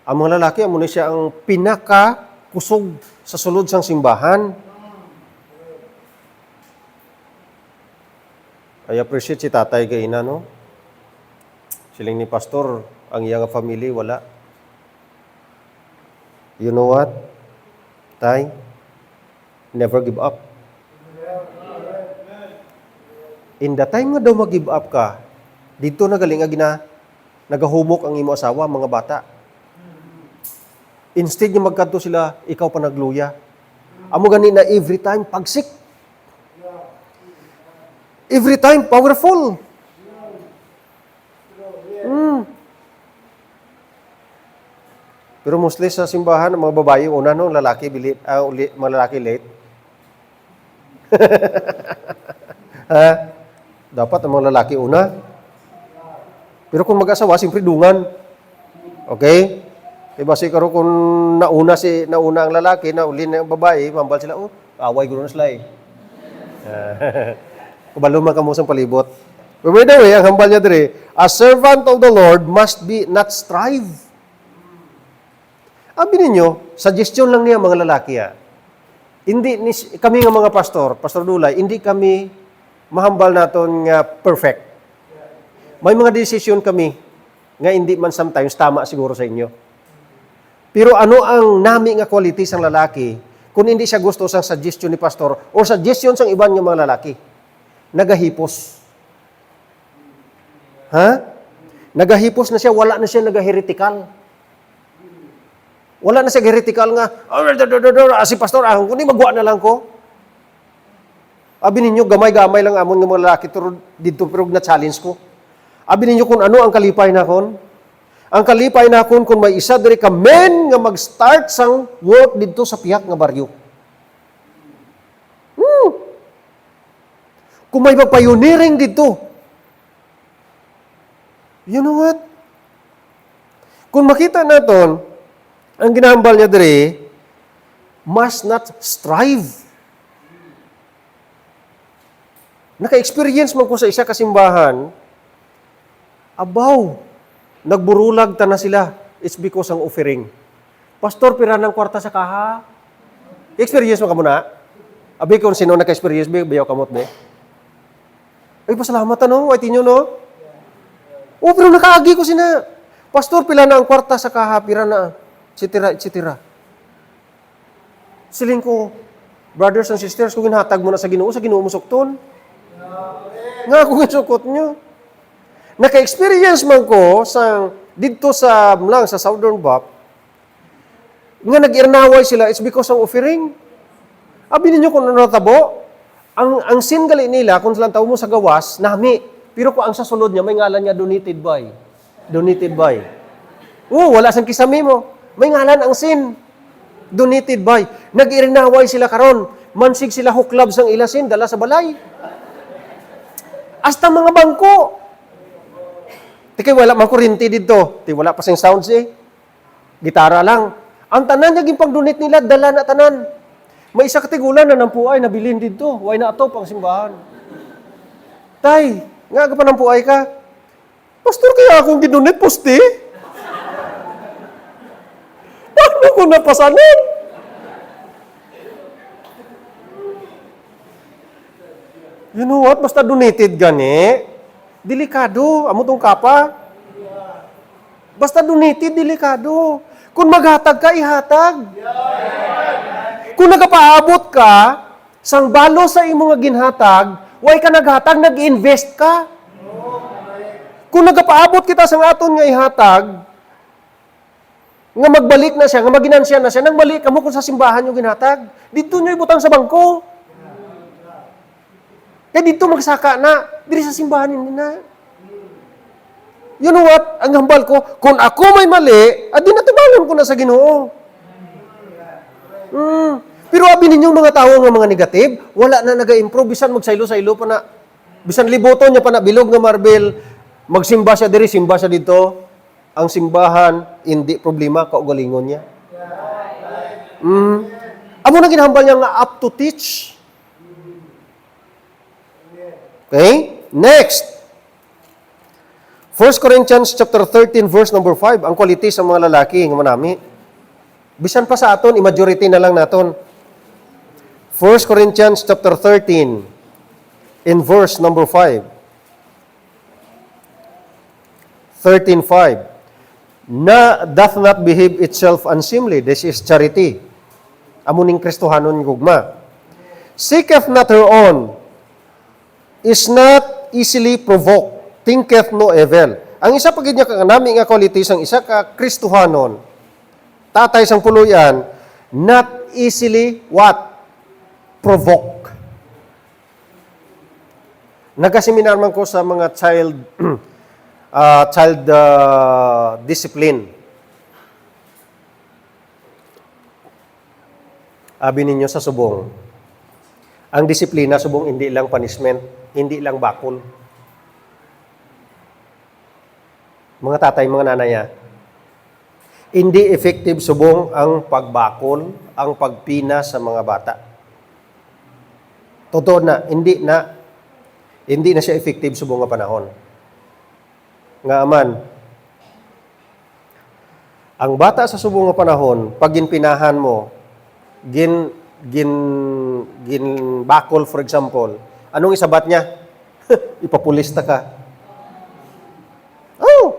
Ang mga lalaki, amo na siya ang pinaka-kusog sa sulod sang simbahan. I appreciate si tatay kay ina, no? Siling ni pastor, ang iyang family, wala. You know what? Tay, never give up. In the time nga daw mag-give up ka, dito na galing nga nagahumok ang imo asawa, mga bata. Instead niya magkanto sila, ikaw pa nagluya. Amo gani na every time pagsik. Every time powerful. Pero mostly sa simbahan, mga babae una no, lalaki mga lalaki late. Ha? Dapat ang mga lalaki una. Pero kung mag-asawa, siyempre dungan. Okay? Diba siguro kung nauna ang lalaki, nauli na ang babae, mambal sila, away guro na sila eh. Kabalo man kamusang palibot. But by the way, ang hambal niya diri, a servant of the Lord must be not strive. Abi ninyo, suggestion lang niya mga lalaki Hindi kami nga mga Pastor Dulay, hindi kami mahambal naton nga perfect. May mga decision kami nga hindi man sometimes tama siguro sa inyo. Pero ano ang nami nga quality sang lalaki kung hindi siya gusto sang suggestion ni pastor o suggestion sang iban nga mga lalaki? Nagahipos. Ha? Nagahipos na siya, wala na siya nagaheretical. Wala na siya heretical nga, si pastor, kundi magwa na lang ko. Abi ninyo, gamay-gamay lang amon nga mga lalaki dito pero na-challenge ko. Abi ninyo kung ano ang kalipay na kon. Ang kalipay na kung may isa diri ka men nga mag-start sang work dito sa piyak nga baryo. Kung may pioneering dito. You know what? Kung makita natin, ang ginahambal niya diri, must not strive. Naka-experience man ko sa isa kasimbahan, abaw, nagburulag ta na sila. It's because ang offering. Pastor, pira ng kwarta sa kaha. Experience mo ka muna? Abi kung sino naka-experience, bayaw kamot, be? Ay, pasalamat ano, ay tinyo, no? O, pero nakaagi ko sina. Pastor, pila na ang kwarta sa kaha, pira na, etc. Siling ko, brothers and sisters, kung ginhatag mo na sa Ginoo mo sukton. Nga kung sukot nyo. Naka-experience man ko dito sa Southern Bap, nga nag-irnaway sila, it's because ng offering. Abi ninyo kung ano natabo, ang sin gali nila, kung silang tao mo sa gawas, nami. Pero kung ang sa sulod niya, may ngalan niya donated by. Donated by. Wala sang kisami mo. May ngalan ang sin. Donated by. Nag-irinaway sila karon. Mansig sila huklab sang ilasin, dala sa balay. Hasta mga bangko. Tikay wala mang kurinti dito. Wala pa sing sounds Gitara lang. Ang tanan naging pag-donate nila, dala na tanan. May isa katigulan na ng puay na bilhin dito. Why na ito pang simbahan? Tay, nga pa ng puay ka? Pastor, kaya akong gidonate poste? Paano ko napasanin? You know what? Basta donated gani, delikado. Amo tong kapa. Basta donated, delikado. Kung maghatag ka, ihatag. Kung nagapaabot ka, sang balo sa imong ginhatag, way ka naghatag, nag-invest ka. Kung nagapaabot kita sang aton nga ihatag, nga magbalik na siya, nga maginansya na siya, nang balik ka mo kung sa simbahan yung ginhatag, dito nyo ibutang sa bangko. Kaya dito magsaka na, diri sa simbahan hindi na. You know what? Ang hambal ko, kung ako may mali, di natubangon ko na sa Ginoo. Pero abi ninyong mga tao nga mga negative, wala na naga-improve, bisan magsaylo-saylo pa na, bisan liboto niya pa na bilog nga marble, magsimba siya diri, simba siya dito. Ang simbahan, hindi problema, kaugalingon niya. Amo na ginahambal niya nga up to teach. Okay? Next. 1 Corinthians chapter 13 verse number 5, ang quality sa mga lalaki nga manami. Bisan pa sa aton, i-majority na lang naton. 1 Corinthians chapter 13 in verse number 5. 13:5. Na doth not behave itself unseemly. This is charity. Amuning Kristohanon gugma. Seeketh not her own, is not easily provoked, thinketh no evil. Ang isa pagid niya kanami nga qualities ang isa ka Kristohanon, tatay sang puluyan, not easily what? Provoke. Nagaseminar man ko sa mga child discipline. Abi ninyo sa subong, ang disiplina subong hindi lang punishment, hindi lang bakol. Mga tatay, mga nanaya, hindi effective subong ang pagbakol, ang pagpina sa mga bata. Totoo na, hindi na siya effective subong nga panahon. Nga aman, ang bata sa subong nga panahon, pag ginpinahan mo, bakol for example, anong isabat niya? Ipapulista ka. Oh!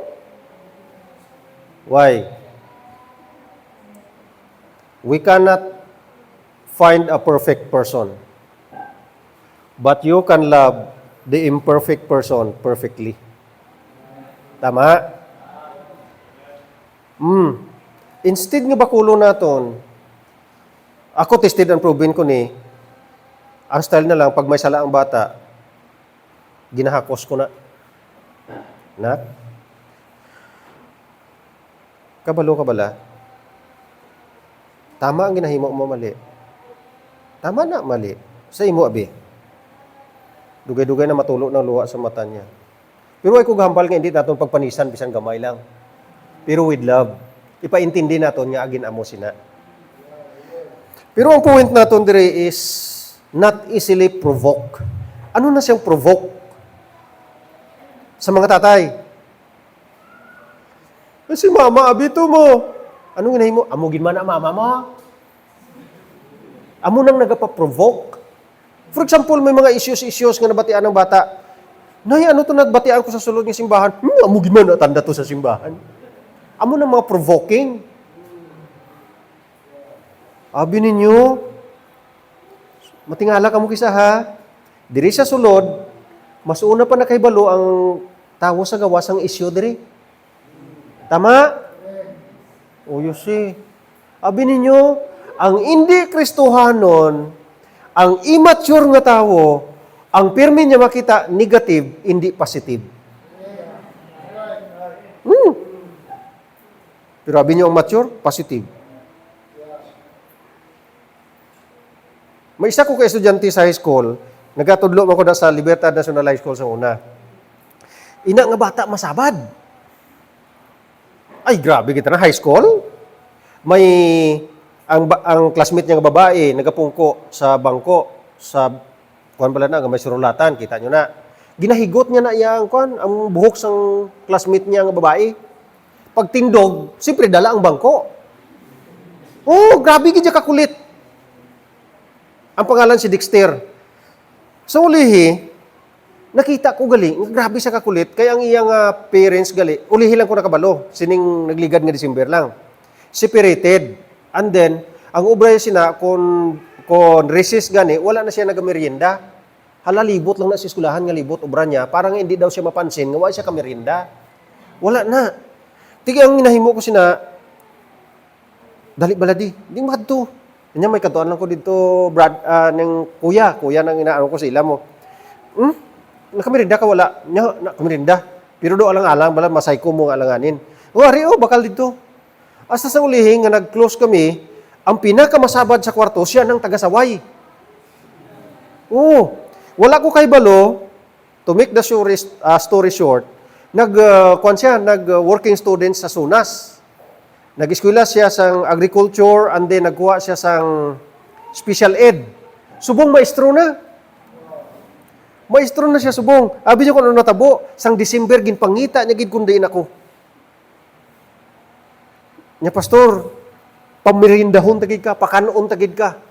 Why? We cannot find a perfect person, but you can love the imperfect person perfectly. Tama? Instead nga bakulo naton, ako tested and proven ko ni, ang style na lang, pag may sala ang bata, ginahakos ko na. Na? Kabalo ka bala? Tama ang ginahimo mo mali. Tama na, mali. Sa imo, abi. Dugay-dugay na matulo ng luha sa mata niya. Pero ay kugambal nga hindi naton pagpanisan bisan gamay lang. Pero with love, ipaintindi naton nga agin amo sina. Pero ang point naton dire is not easily provoke. Ano na siyang provoke? Sa mga tatay. Si mama, abito mo. Anong ginahin mo? Amugin man na mama mo. Amo nang nagapa-provoke. For example, may mga issues nga nabatian ng bata. Nay, ano to nagbatian ko sa sulod ng simbahan? Amugin man na tanda to sa simbahan. Amo nang mga provoking. Abi ninyo, matingala ka mo kisa ha. Diri sa sulod, mas una pa na kay balo ang tawo sa gawas ang isyu diri. Tama? O yusi. Abi ninyo, ang hindi Kristohanon, ang immature nga tawo, ang pirmi niya makita negative, hindi positive. Pero abi niyo ang mature, positive. May isa ko ka estudyante sa high school, nagatudlo man ko na sa Libertad National High School sa una. Ina nga bata masabad. Ay, grabe kita na high school. May ang classmate niya nga babae nagapungko sa bangko sa kuan pala na may surulatan, kita nyo na. Ginahigot niya na iyang kuan ang buhok sang classmate niya nga babae. Pagtindog, siyempre dala ang bangko. Oh, grabe gid kakulit. Ang pangalan si Dexter. Sa ulihi, nakita ko gali, grabe siya kakulit, kaya ang iyang parents gali, ulihi lang ko nakabalo, sining nagligad nga December lang. Separated. And then, ang ubray sina, kung recess gani, wala na siya nagamerienda. Hala, libot lang na sa eskulahan nga libot, ubra niya, parang hindi daw siya mapansin, nga wala siya kamerienda. Wala na. Tigi ang inahimo ko sina, dali baladi, hindi makadto. Kanya may katuan lang ko dito, Brad, ng kuya nang inaano ko sa ila mo. Nakamirinda ka wala? Nya, nakamirinda. Pero do alang-alang, bala masay ko mo alanganin. Wari bakal dito. Hasta sa ulihing nga nag-close kami, ang pinakamasabad sa kwarto, siya ng tagasaway. Wala ko kay balo, to make the story short, nag-working student sa SUNAS. Nag-eskwela siya sa agriculture and then nagkuha siya sa special ed. Subong maestro na. Maestro na siya subong. Abi niyo kung ano natabo, sang December ginpangita niya gid kundiin ako. Nya pastor, pamirindahon tagid ka, pakanoon tagid ka.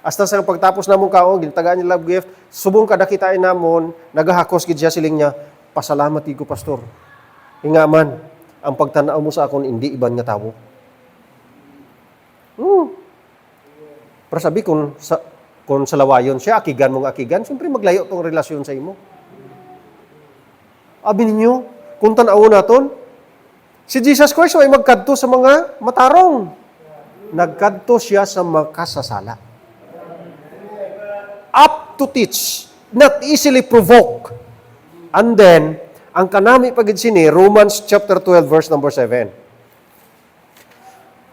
Hasta sa pagtapos namon kaon, gintagaan niya love gift, subong kada kitain namon, nagahakos gid siya siling niya, pasalamat ko pastor. Hinga man, ang pagtanaw mo sa akon, hindi iban nga tawo. Pero sabi, kung sa lawayon siya, akigan mong akigan, siyempre maglayo tong relasyon sa imo. Abi ninyo, kung tanaw naton, si Jesus Christ ay magkadto sa mga matarong. Nagkadto siya sa makasasala. Up to teach, not easily provoke. And then, ang kanami pagid sini, Romans chapter 12, verse number 7.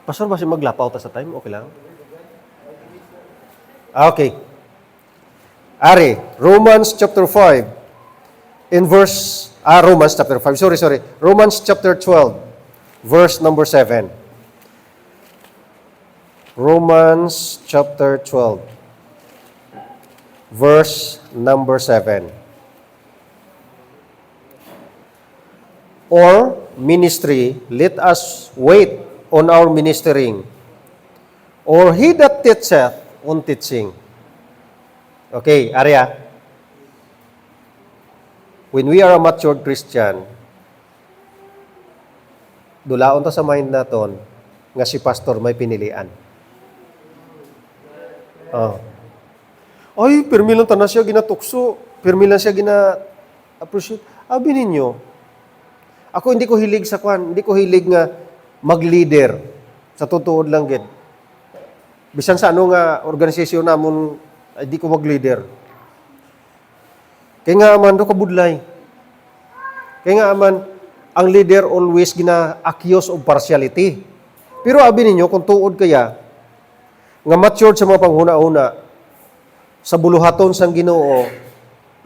Pastor, ba siya maglapaw ta sa time? Okay lang? Okay. Ari, Romans chapter 5, in verse, Romans chapter 5, sorry. Romans chapter 12, verse number 7. Romans chapter 12, verse number 7. Or ministry, let us wait on our ministering. Or he that teacheth on teaching. Okay, Arya. When we are a matured Christian, dulaon ta sa mind naton nga si pastor may pinilian. Ay, pirmi lang ta na siya ginatukso. Pirmi lang siya gina-appreciate. Abi ninyo, ako hindi ko hilig sa kwan, hindi ko hilig nga mag-leader. Sa tutuod lang gid. Bisan sa ano nga organisasyon namon, hindi ko mag-leader. Kaya nga man do kabudlay. Kaya nga man ang leader always gina-accuse of partiality. Pero abi ninyo kung tuod kaya nga matured sa mga panghuna-una sa buluhaton sang Ginoo,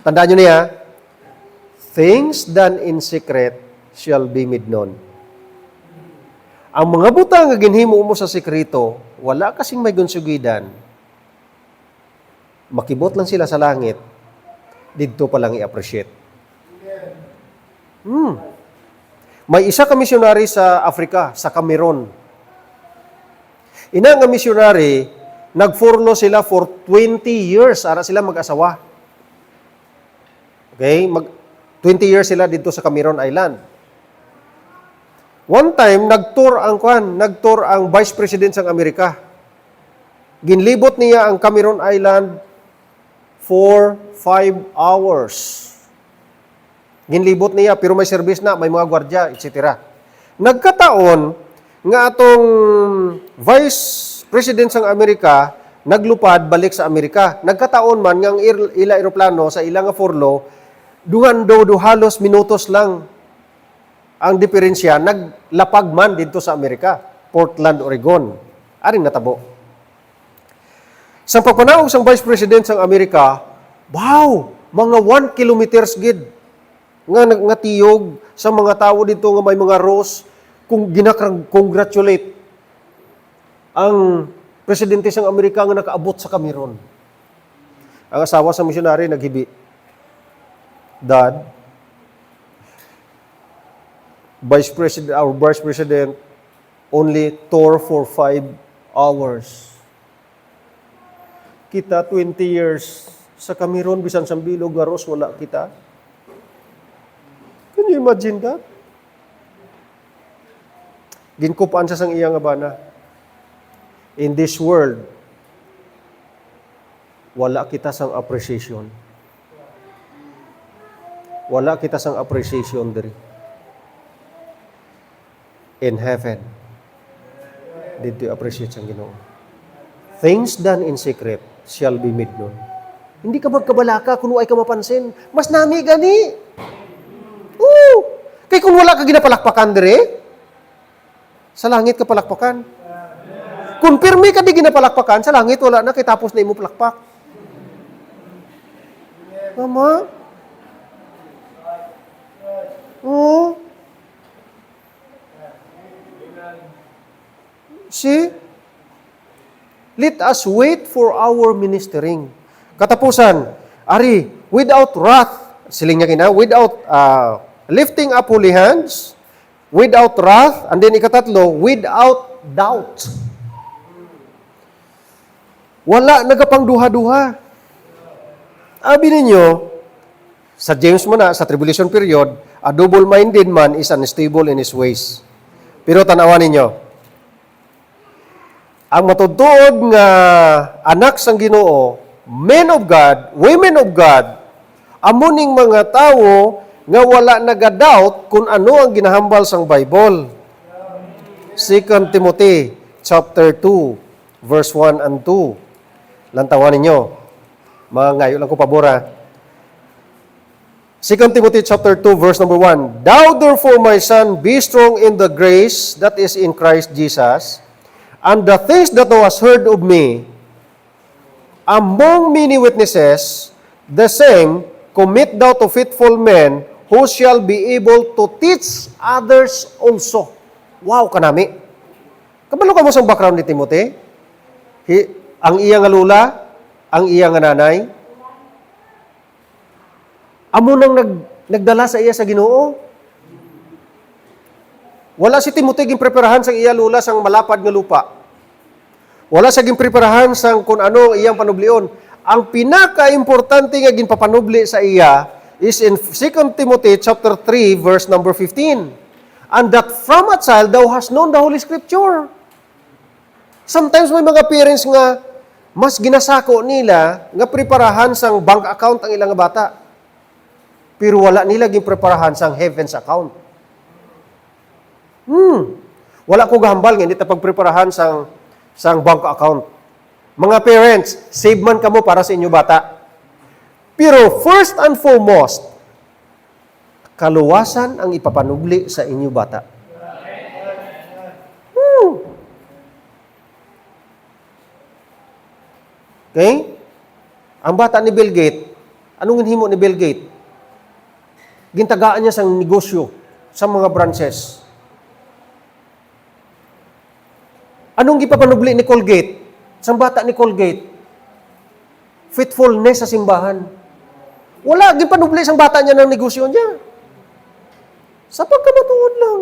Tandaan nyo niya, things done in secret shall be made known. Ang mga butang nga ginhimo mo sa sekreto, wala kasing may gunsugidan. Makibot lang sila sa langit, dito pa lang i-appreciate. May isa ka misyonary sa Africa, sa Cameroon. Ina nga misyonary, nag-furlough sila for 20 years, ara sila mag-asawa. Okay? 20 years sila dito sa Cameron Island. One time, nag-tour ang Vice President ng Amerika. Ginlibot niya ang Cameron Island for 5 hours. Ginlibot niya, pero may service na, may mga gwardya, etc. Nagkataon nga atong Vice President ng Amerika naglupad balik sa Amerika. Nagkataon man nga ang ila eroplano sa ilang furlough, halos minutos lang ang diferensya, naglapag man dito sa Amerika, Portland, Oregon. Aring natabo. Sa pagpanawag ng Vice President ng Amerika, wow, mga 1 kilometers gid nga tiyog sa mga tao dito nga may mga rose kung congratulate ang presidente ng Amerika nga nakaabot sa Cameron. Ang asawa sa missionary naghibi, Dad, our Vice President only tour for 5 hours. Kita 20 years sa Cameron, bisan sa bilog nga rose, wala kita. Can you imagine that? Ginkupaan sa sang iyang abana. In this world, wala kita sang appreciation. Wala kita sang appreciation diri. In heaven, dito appreciate sang Ginoo. Things done in secret shall be made known. Hindi ka magkabalaka kung ay ka mapansin. Mas nami gani. Kay kung wala ka ginapalakpakan diri, sa langit ka palakpakan. Kung pirmi ka di ginapalakpakan, sa langit wala na, kay tapos na imo palakpak. Mama? Oh. See? Let us wait for our ministering. Katapusan, ari, without wrath, siling niya kina, without lifting up holy hands, without wrath, and then ikatatlo, without doubt. Wala nagapang duha-duha. Abi ninyo, sa James mo na, sa tribulation period, a double-minded man is unstable in his ways. Pero tanawan ninyo, ang matudtuod nga anak sang Ginoo, men of God, women of God, amuning mga tawo nga wala naga-doubt kung ano ang ginahambal sang Bible. 2 Timothy chapter 2, verse 1 and 2. Lantawan ninyo. Mga ngayon lang ko pabora. 2 Timothy chapter 2, verse number 1. Thou therefore, my son, be strong in the grace that is in Christ Jesus, and the things that thou hast heard of me, among many witnesses, the same commit thou to faithful men, who shall be able to teach others also. Wow, kanami. Kabalo ka mo sa background ni Timothy? Ang iya nga lula, ang iya nga nanay, amo nang nagdala sa iya sa Ginoo. Wala si Timothy ginpreparahan sang iya lula sang malapad nga lupa. Wala sa ginpreparahan sang kung ano iyang panublion. Ang pinaka-importante nga ginpapanubli sa iya is in 2 Timothy chapter 3 verse number 15. And that from a child thou hast known the Holy Scripture. Sometimes may mga parents nga mas ginasako nila nga preparahan sang bank account ang ilang bata. Pero wala nila ginpreparahan sang heaven's account. Wala ko gahambal nga hindi ta pagpreparahan sang bank account. Mga parents, save man kamo para sa inyo bata. Pero first and foremost, kaluwasan ang ipapanubli sa inyo bata. Okay? Ang bata ni Bill Gates, Anong hinhimo ni Bill Gates? Gintagaan niya sang negosyo sa mga branches. Anong gipapanubli ni Colgate? Sang bata ni Colgate? Faithfulness sa simbahan. Wala, gipanubli sang bata niya ng negosyo niya. Sa pagkamatuod lang.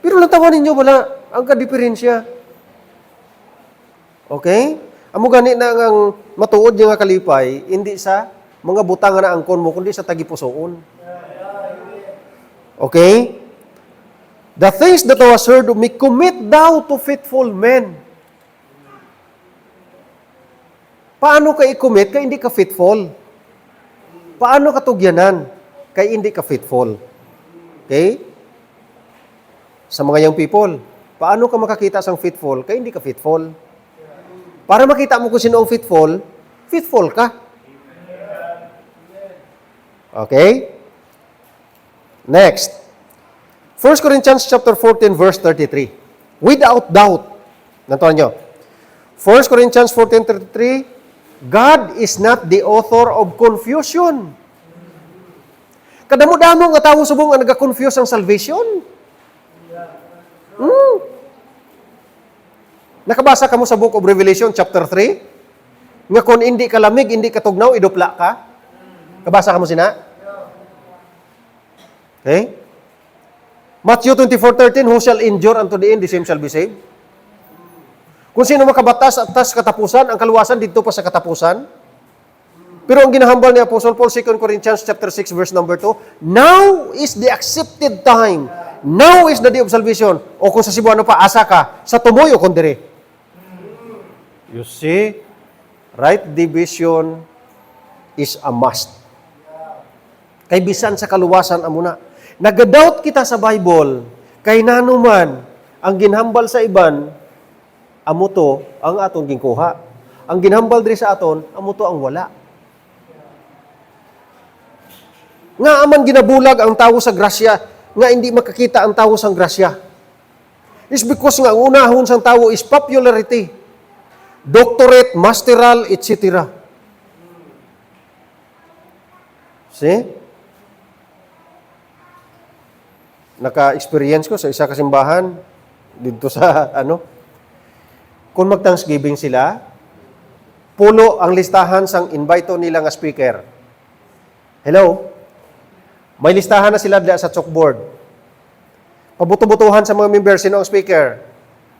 Pero lang tawanin niyo, wala. Ang kadiferensya. Okay? Amo gani na ang matuod niya nga kalipay, hindi sa mga butang nga naangkon mo, kundi sa tagipusoon. Okay? The things that thou hast heard of me, commit thou to faithful men. Paano ka i-commit kaya hindi ka faithful? Paano ka tugyanan kaya hindi ka faithful? Okay? Sa mga young people, paano ka makakita sang faithful kaya hindi ka faithful? Para makita mo kung sino ang faithful, faithful ka. Okay? Next. 1 Corinthians chapter 14 verse 33. Without doubt. Nantuan nyo. 1 Corinthians 14:33, God is not the author of confusion. Kadamo-damo nga tawo subong nga naga-confuse ang salvation. Nakabasa ka mo sa Book of Revelation chapter 3? Nga kung hindi ka lamig, hindi ka tugnaw, idupla ka? Kabasa ka mo sina? Okay? Matthew 24:13, who shall endure unto the end, the same shall be saved. Kung sino makabatas at tas katapusan, ang kaluwasan dito pa sa katapusan. Pero ang ginahambal ni Apostle Paul, 2 Corinthians chapter 6 verse number 2, now is the accepted time. Now is the day of salvation. O kung sa Cebuano pa, asa ka, sa tumoy o kundiri. You see, right division is a must. Kay bisan sa kaluwasan amuna. Nag-doubt kita sa Bible, kay nanuman ang ginhambal sa iban, amo to ang aton gingkuha. Ang ginhambal diri sa aton, amo to ang wala. Nga aman ginabulag ang tawo sa grasya, nga hindi makakita ang tawo sa grasya. Is because nga ang unahon sang tawo is popularity, doctorate, masteral, etc. See? Naka-experience ko sa isa kasimbahan dito sa kung mag-Thanksgiving sila, pulo ang listahan sang invito nila nga speaker. Hello? May listahan na sila sa chalkboard. Pabuto-butuhan sa mga members, sino ang speaker?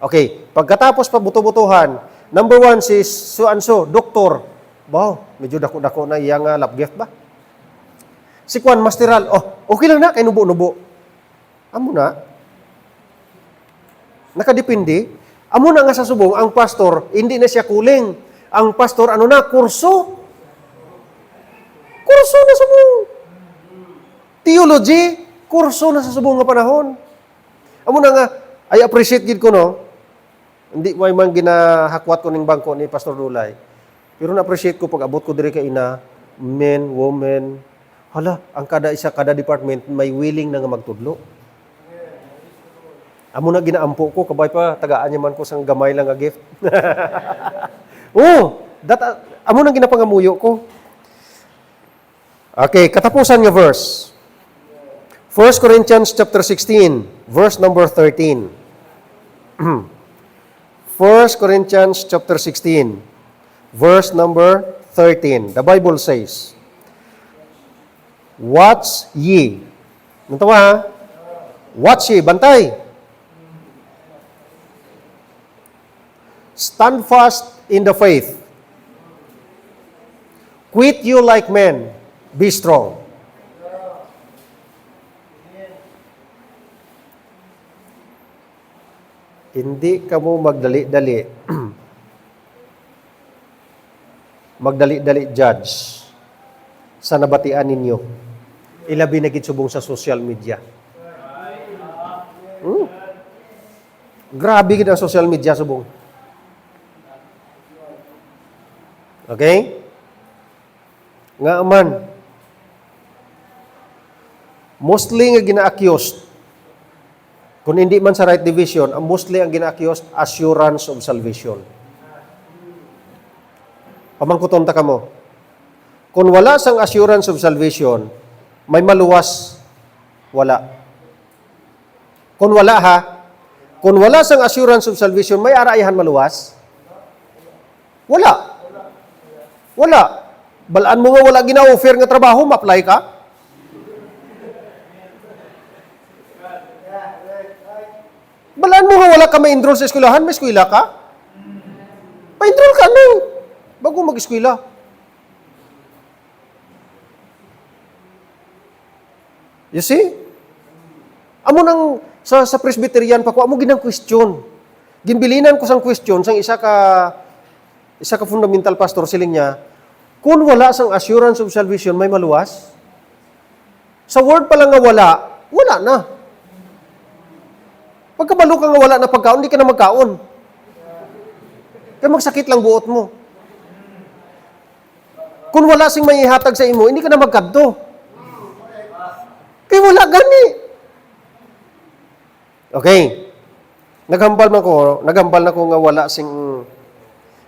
Okay, pagkatapos pabuto-butuhan, number 1 si so-and-so, doktor. Wow, medyo dako-dako na iyang love gift ba? Si Juan Masteral, okay lang na, kay nubo-nubo. Amo na. Nakadepende. Amo na nga sa subong, ang pastor, hindi na siya kuling. Ang pastor, kurso. Kurso na subong. Theology, kurso na sa subong nga panahon. Amo na nga, I appreciate gid ko, no? Hindi may man ginahakwat ko ning bangko ni Pastor Dulay. Pero na-appreciate ko pag abot ko diri kay ina, men, women. Hala, ang kada department may willing na nga magtudlo. Amo na ginaampo ko, kabay pa, tagaan niya man ko sang gamay lang nga gift. Amo na ginapangamuyo ko. Okay, katapusan nga verse. 1 Corinthians chapter 16, verse number 13. 1 Corinthians chapter 16, verse number 13. The Bible says, watch ye. Nantawa ha? Watch ye, bantay. Stand fast in the faith. Quit you like men. Be strong. Hindi ka mo magdali-dali. Magdali-dali judge sa nabatian ninyo. Ilabi na gitsubong sa social media. Grabe gid ang social media subong. Okay? Nga aman, mostly nga gina-accused, kung hindi man sa right division, ang mostly ang gina-accused, assurance of salvation. Pamangkuton ta ka mo, Kung wala sang assurance of salvation, may maluwas, wala. Kung wala ha, kung wala sang assurance of salvation, may araihan maluwas? Wala. Wala. Balaan mo nga wala gina-offer nga trabaho, ma-apply ka? Balaan mo nga wala ka ma-enroll sa eskwelahan, may eskwela ka? Pa-enroll ka na bago mag-eskwela. You see? Amo nang sa Presbyterian pa ko, amo ginang question. Ginbilinan ko sang question sang isa ka fundamental pastor siling niya, kung wala sang assurance of salvation, may maluwas? Sa word pa lang nga wala na. Pagkabalo ka nga wala na pagkaon, hindi ka na magkaon. Kaya magsakit lang buot mo. Kung wala sing may ihatag sa imo, hindi ka na magkadto. Kaya wala gani. Okay. Naghambal na ko nga wala sing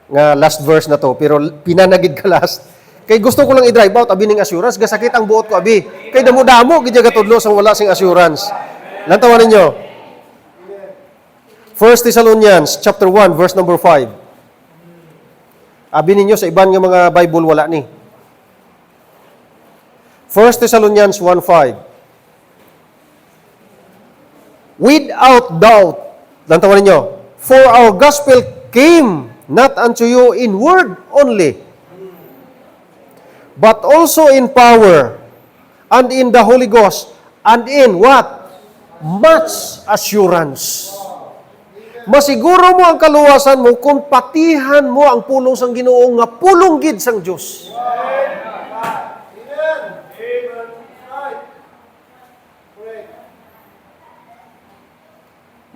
nga last verse na to, pero pinanagid ka last. Kay gusto ko lang i-drive out, abi ning assurance, gasakit ang buot ko, abi. Kay damo-damo, gidya gatudlo sang wala sing assurance. Lantawan ninyo. 1 Thessalonians chapter 1, verse number 5. Abi ninyo sa iban nga mga Bible, wala ni. 1 Thessalonians 1:5. Without doubt, lantawan ninyo, for our gospel came not unto you in word only, but also in power, and in the Holy Ghost, and in what? Much assurance. Masiguro mo ang kaluwasan mo kung patihan mo ang pulong sang Ginoo nga pulong gid sang Dios.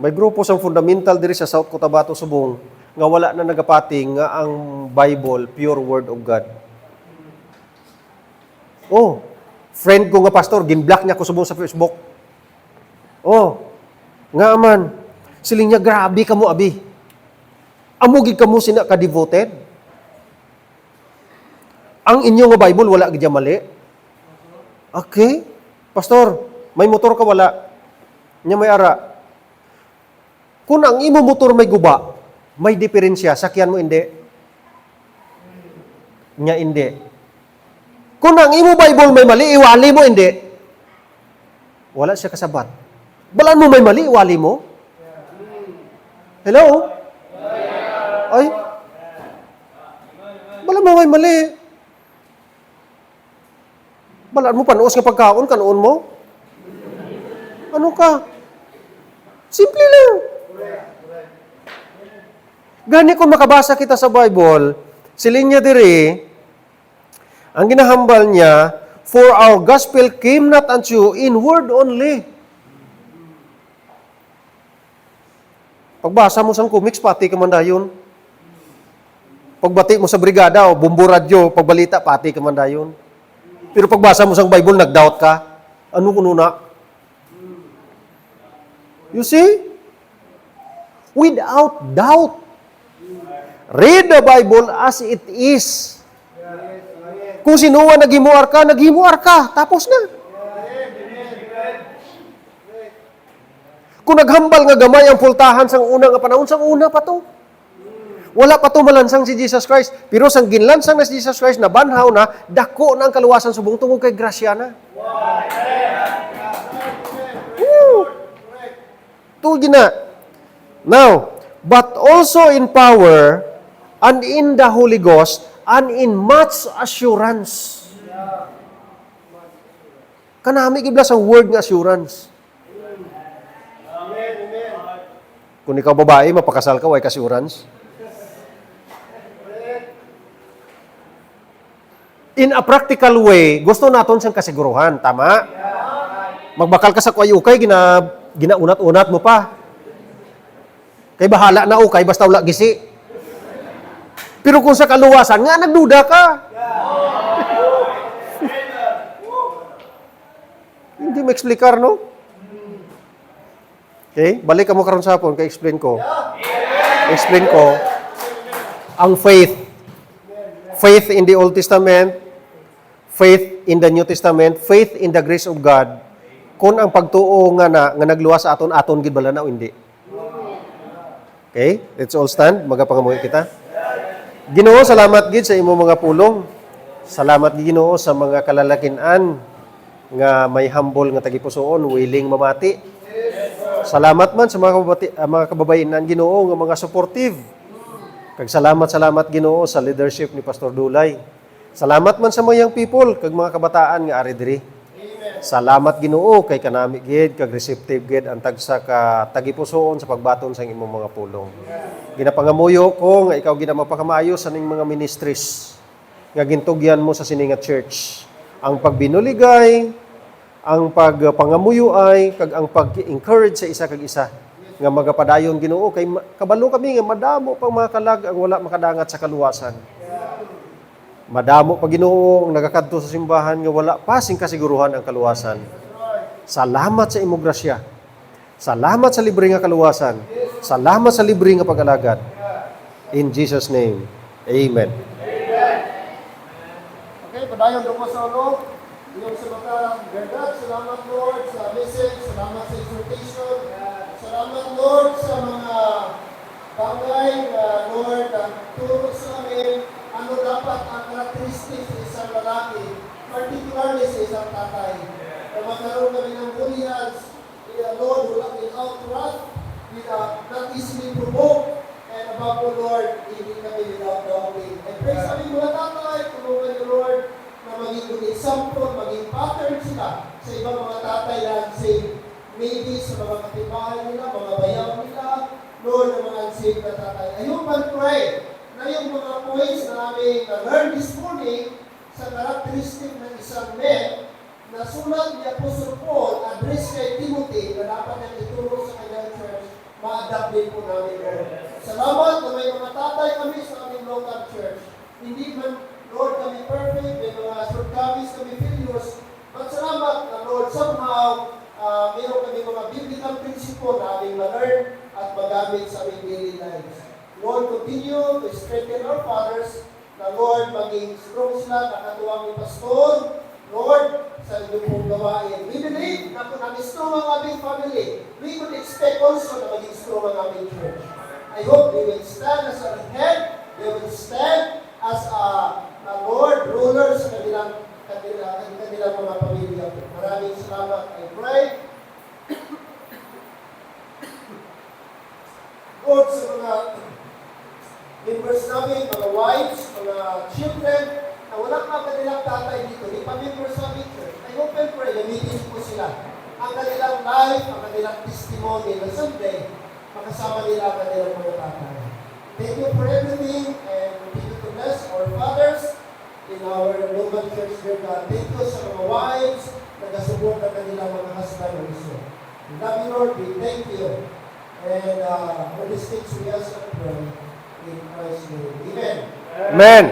May grupo sang fundamental diri sa South Cotabato, Subong, nga wala na nagapating nga ang Bible pure word of God. Oh, friend ko nga pastor, ginblock niya ko subong sa Facebook. Oh, nga man, siling niya, grabe ka mo, abi. Amugig ka mo sina ka-devoted. Ang inyo nga Bible, wala gidya mali. Okay, pastor, may motor ka wala. Nya may ara. Kung ang imo motor may guba, may diferensya, sakyan mo hindi. Nya hindi. Kung ang imo Bible may mali, iwali mo hindi. Wala siya kasabat. Balaan mo may mali, iwali mo. Hello? Ay? Balaan mo may mali. Balaan mo panuos nga pagkaon, kanuon mo? Ano ka? Simple lang. Gani kung makabasa kita sa Bible, siling niya diri, ang ginahambal niya, for our gospel came not unto you in word only. Pagbasa mo sang comics, pati ka man dayon. Pagbati mo sa brigada o bumbu radyo, pagbalita, pati ka man dayon. Pero pagbasa mo sang Bible, nag-doubt ka. Ano kuno na? You see? Without doubt. Read the Bible as it is. Kung sinuwa naghimuar ka, tapos na. Kung naghambal nga gamay ang pultahan sang una nga panahon, sang una pa to. Wala pa to malansang si Jesus Christ. Pero sang ginlansang na si Jesus Christ, nabanhaw na, dako na ang kaluwasan subong tungod kay grasya na. Tugi na. Now, but also in power, and in the Holy Ghost, and in much assurance. Kanami gibla sa word nga assurance. Kung ikaw babae, mapakasal ka, way assurance. In a practical way, gusto naton siyang kasiguruhan, tama? Magbakal ka sa ukay, ginaunat-unat mo pa. Kay bahala na ukay, basta wala gisi. Pero kung sa kaluwasan, nga nagduda ka. Hindi mo explicar, no? Okay? Balik ka mo karon sa hapon, kaya explain ko. Explain ko ang faith. Faith in the Old Testament, faith in the New Testament, faith in the grace of God, kung ang pagtuo nga nagluwas sa aton gid bala na o hindi. Okay? Let's all stand. Magapangamuhi kita. Ginoo, salamat gid sa imo mga pulong. Salamat gid Ginoo sa mga kalalakinan nga may humble nga tagipusoon, willing mamati. Salamat man sa mga kababainan Ginoo nga mga supportive. Kag salamat Ginoo sa leadership ni Pastor Dulay. Salamat man sa mga young people kag mga kabataan nga ari diri. Salamat Ginoo kay kanami gid kag receptive gid ang tagsa ka tagipusoon sa pagbaton sa imong mga pulong. Ginapangamuyo ko nga ikaw gid mapakamayo sa ning mga ministries nga gintugyan mo sa sininga church. Ang pagbinuligay, ang pagpangamuyo ay kag ang pag-encourage sa isa kag isa nga magapadayon Ginoo kay kabalo kami nga madamo pang mga kalag ang wala makadangat sa kaluwasan. Madamo pa Ginoo ang nagakadto sa simbahan nga wala pa sing kasiguruhan ang kaluwasan. Salamat sa imong grasya. Salamat sa libre nga kaluwasan. Salamat sa libre nga pag-alagad. In Jesus name. Amen. Okay, padayon do ko sa ulo. Yung sa mga verdad, salamat Lord sa message, salamat sa exhortation, salamat Lord sa mga bagay na Lord ang turo sa amin ano dapat ang karakteristik sa isang lalaki, particularly sa isang tatay. Na magkaroon kami ng burials, Lord, without wrath, not easily provoked, and above all, Lord, hindi kami without doubting. And pray sa aming mga tatay, tulungan niyo Lord, na maging good example, maging pattern sila sa ibang mga tatay na unsaved. Maybe sa mga katibahan nila, mga bayaw nila, Lord, ng mga unsaved na tatay. Ayun man pray na yung mga points na namin na-learn this morning sa karakteristik ng isang men na sulat ni Apostle Paul address kay Timothy na dapat niyang ituro sa kanyang church, ma-adapt din po namin Lord. Salamat na may mga tatay kami sa aming local church. Hindi man, Lord, kami perfect, may mga shortcomings, kami failures, but salamat na Lord, somehow, mayroon kami mga biblical principle na aming ma-learn at magamit sa aming daily lives. Lord, continue to strengthen our fathers na Lord, maging strong sila, nakatuwang ni Pastor. Lord, sa inyong pong gawain. We believe na kung naging strong ang aming family, we could expect also na maging strong ang aming church. I hope they will stand as a head, they will stand as a Lord, ruler sa kanilang mga pamilya. Maraming salamat. I pray. Lord, sa mga members namin, mga wives, mga children, na walang kanilang tatay dito, di pa members namin church. I hope and pray, gamitin po sila. Ang kanilang life, ang kanilang testimony na someday, makasama nila ang kanilang mga tatay. Thank you for everything, and continue to bless our fathers in our local church, dear God. Thank you sa mga wives, nag-support ng kanilang mga husband also. We love you, Lord. We thank you. And for these things we ask and pray in Christ's name. Amen. Amen.